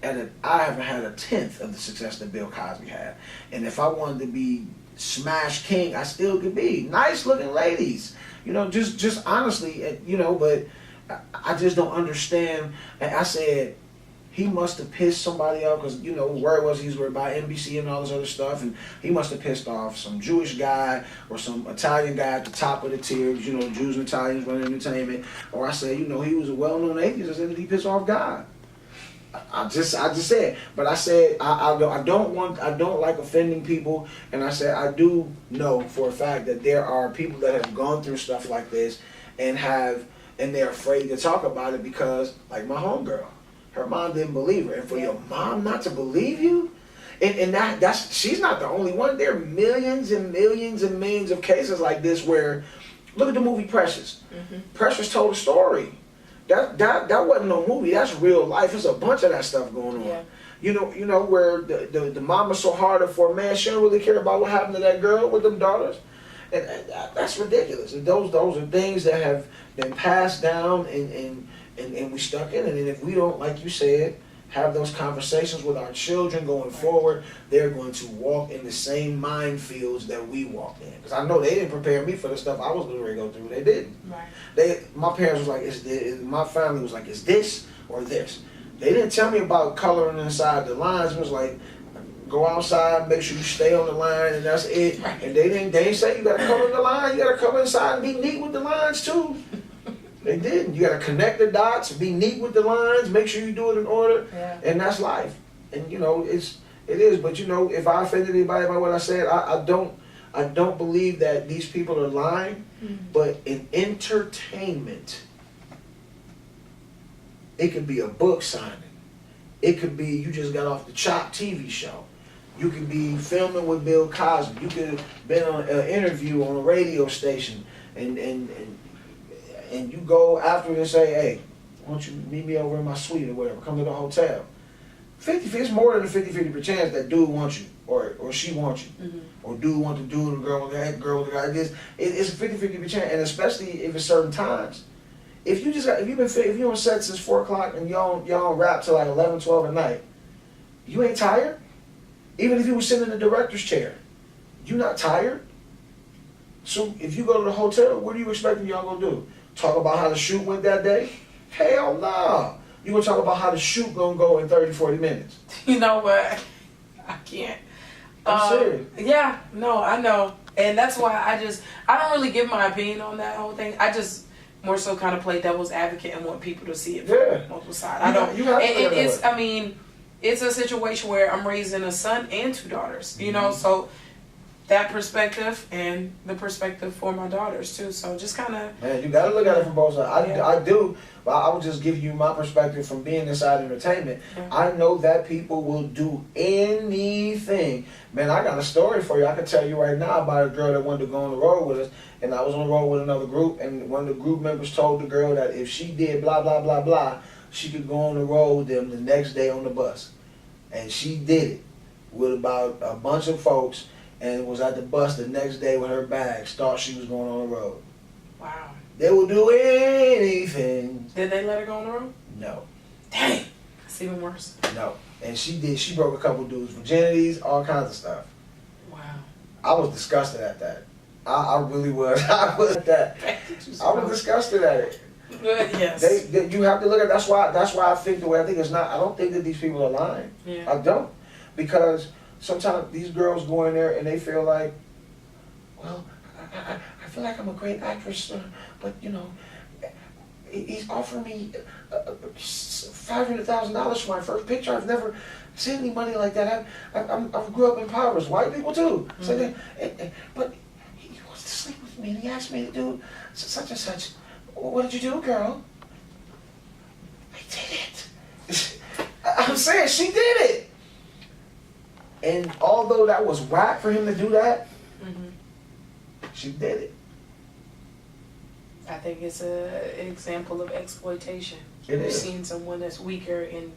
Speaker 2: I haven't had a 10th of the success that Bill Cosby had. And if I wanted to be smash king, I still could be. Nice looking ladies. You know, just honestly, you know, but I just don't understand. And I said, he must have pissed somebody off because, you know, word was he was worried about NBC and all this other stuff, and he must have pissed off some Jewish guy or some Italian guy at the top of the tier, you know, Jews and Italians run entertainment. Or I said, you know, he was a well-known atheist, I said, did he piss off God? I just said, but I said I don't like offending people, and I said I do know for a fact that there are people that have gone through stuff like this and they're afraid to talk about it because, like my homegirl, her mom didn't believe her, and for your mom not to believe you, and that's she's not the only one. There are millions and millions and millions of cases like this where, look at the movie Precious. Precious told a story. That wasn't no movie. That's real life. There's a bunch of that stuff going on.
Speaker 1: Yeah.
Speaker 2: You know where the mama's so hard for a man, she don't really care about what happened to that girl with them daughters, and that's ridiculous. And those are things that have been passed down and we stuck in it. And if we don't, like you said, have those conversations with our children going forward, they're going to walk in the same minefields that we walked in. Because I know they didn't prepare me for the stuff I was going to go through. They didn't.
Speaker 1: Right.
Speaker 2: My parents was like, my family was like, is this or this? They didn't tell me about coloring inside the lines. It was like, go outside, make sure you stay on the line, and that's it.
Speaker 1: Right.
Speaker 2: And they didn't say you got to color the line. You got to color inside and be neat with the lines too. They didn't. You got to connect the dots, be neat with the lines, make sure you do it in order, and that's life. And you know, it is. But you know, if I offended anybody by what I said, I don't believe that these people are lying. But in entertainment, it could be a book signing. It could be you just got off the Chop TV show. You could be filming with Bill Cosby. You could have been on an interview on a radio station, and you go after it and say, hey, why don't you meet me over in my suite or whatever, come to the hotel. It's more than a 50-50 chance that dude wants you or she wants you. Or dude want the dude or girl with the guy. It's a 50-50 chance, and especially if it's certain times. If you're on set since 4 o'clock and y'all rap till like 11, 12 at night, you ain't tired? Even if you were sitting in the director's chair, you not tired? So if you go to the hotel, what are you expecting y'all gonna do? Talk about how the shoot went that day? Hell no. You gonna talk about how the shoot gonna go in 30, 40 minutes.
Speaker 1: You know what? I can't.
Speaker 2: I'm serious.
Speaker 1: Yeah, no, I know. And that's why I don't really give my opinion on that whole thing. I just more so kind of play devil's advocate and want people to see it from multiple sides. I don't.
Speaker 2: You have to
Speaker 1: it's. I mean, it's a situation where I'm raising a son and 2 daughters. You know, so that perspective and the perspective for my daughters too. So just kind of.
Speaker 2: Man, you gotta look at it from both sides. I do, but I would just give you my perspective from being inside entertainment. I know that people will do anything. Man, I got a story for you. I can tell you right now about a girl that wanted to go on the road with us, and I was on the road with another group, and one of the group members told the girl that if she did blah blah blah blah, she could go on the road with them the next day on the bus, and she did it with about a bunch of folks. And was at the bus the next day with her bags, thought she was going on the road.
Speaker 1: Wow.
Speaker 2: They will do anything.
Speaker 1: Did they let her go on the road?
Speaker 2: No.
Speaker 1: Dang. That's even worse.
Speaker 2: No. And she did. She broke a couple dudes' virginities, all kinds of stuff.
Speaker 1: Wow.
Speaker 2: I was disgusted at that. I really was. I was at that. I was disgusted at it.
Speaker 1: Yes.
Speaker 2: You have to look at. That's why I think the way I think it's not. I don't think that these people are lying.
Speaker 1: Yeah.
Speaker 2: I don't, because sometimes these girls go in there and they feel like, well, I feel like I'm a great actress, but you know, he's offering me $500,000 for my first picture. I've never seen any money like that. I grew up in poverty. White people too. So but he wants to sleep with me, and he asked me to do such and such. What did you do, girl? I did it. I'm saying she did it. And although that was whack for him to do that, she did it.
Speaker 1: I think it's an example of exploitation.
Speaker 2: You're
Speaker 1: seeing someone that's weaker in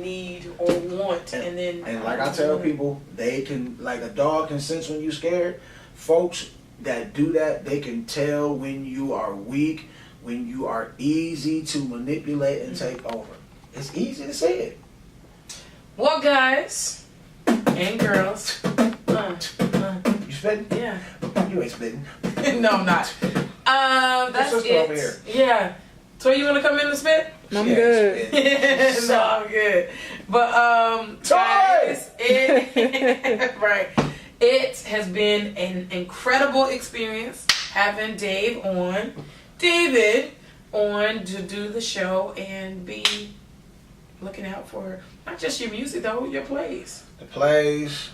Speaker 1: need or want, and
Speaker 2: like I tell people, they can, like a dog can sense when you're scared. Folks that do that, they can tell when you are weak, when you are easy to manipulate and take over. It's easy to say it.
Speaker 1: Well, guys and girls,
Speaker 2: you spitting?
Speaker 1: Yeah.
Speaker 2: You ain't spitting.
Speaker 1: No, I'm not. That's it.
Speaker 2: Over here.
Speaker 1: Yeah. So you want to come in and spit?
Speaker 5: I'm good.
Speaker 1: No, I'm good. But guys, right. It has been an incredible experience having David on to do the show and be looking out for not just your music though, your plays.
Speaker 2: The plays.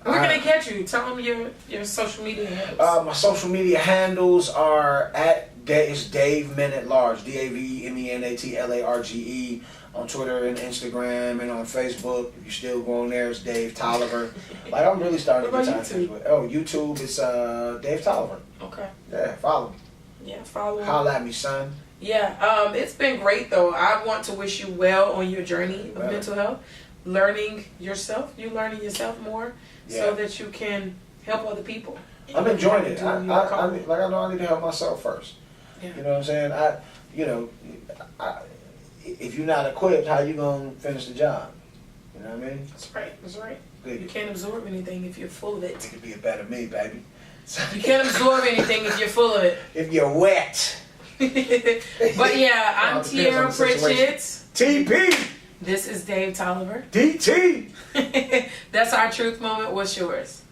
Speaker 1: Where can they catch you? Tell them your social media handles.
Speaker 2: My social media handles are it's Dave Men at Large, DaveMenatLarge on Twitter and Instagram and on Facebook. If you still go on there, it's Dave Tolliver. Like I'm really starting to
Speaker 1: What
Speaker 2: get
Speaker 1: about
Speaker 2: time with. Oh, YouTube, it's Dave Tolliver.
Speaker 1: Okay.
Speaker 2: Yeah, follow me.
Speaker 1: Yeah, follow.
Speaker 2: Holla at me, son.
Speaker 1: Yeah, it's been great though. I want to wish you well on your journey of mental health, learning yourself. You learning yourself more so that you can help other people.
Speaker 2: I'm enjoying it. I know I need to help myself first.
Speaker 1: Yeah.
Speaker 2: You know what I'm saying? If you're not equipped, how you gonna finish the job? You know what I mean?
Speaker 1: That's right. That's right.
Speaker 2: Good.
Speaker 1: You can't absorb anything if you're full of it.
Speaker 2: You could be a better me, baby.
Speaker 1: You can't absorb anything if you're full of it.
Speaker 2: If you're wet.
Speaker 1: But yeah, I'm Tiaera Pritchett.
Speaker 2: TP.
Speaker 1: This is Dave Tolliver.
Speaker 2: DT.
Speaker 1: That's our truth moment. What's yours?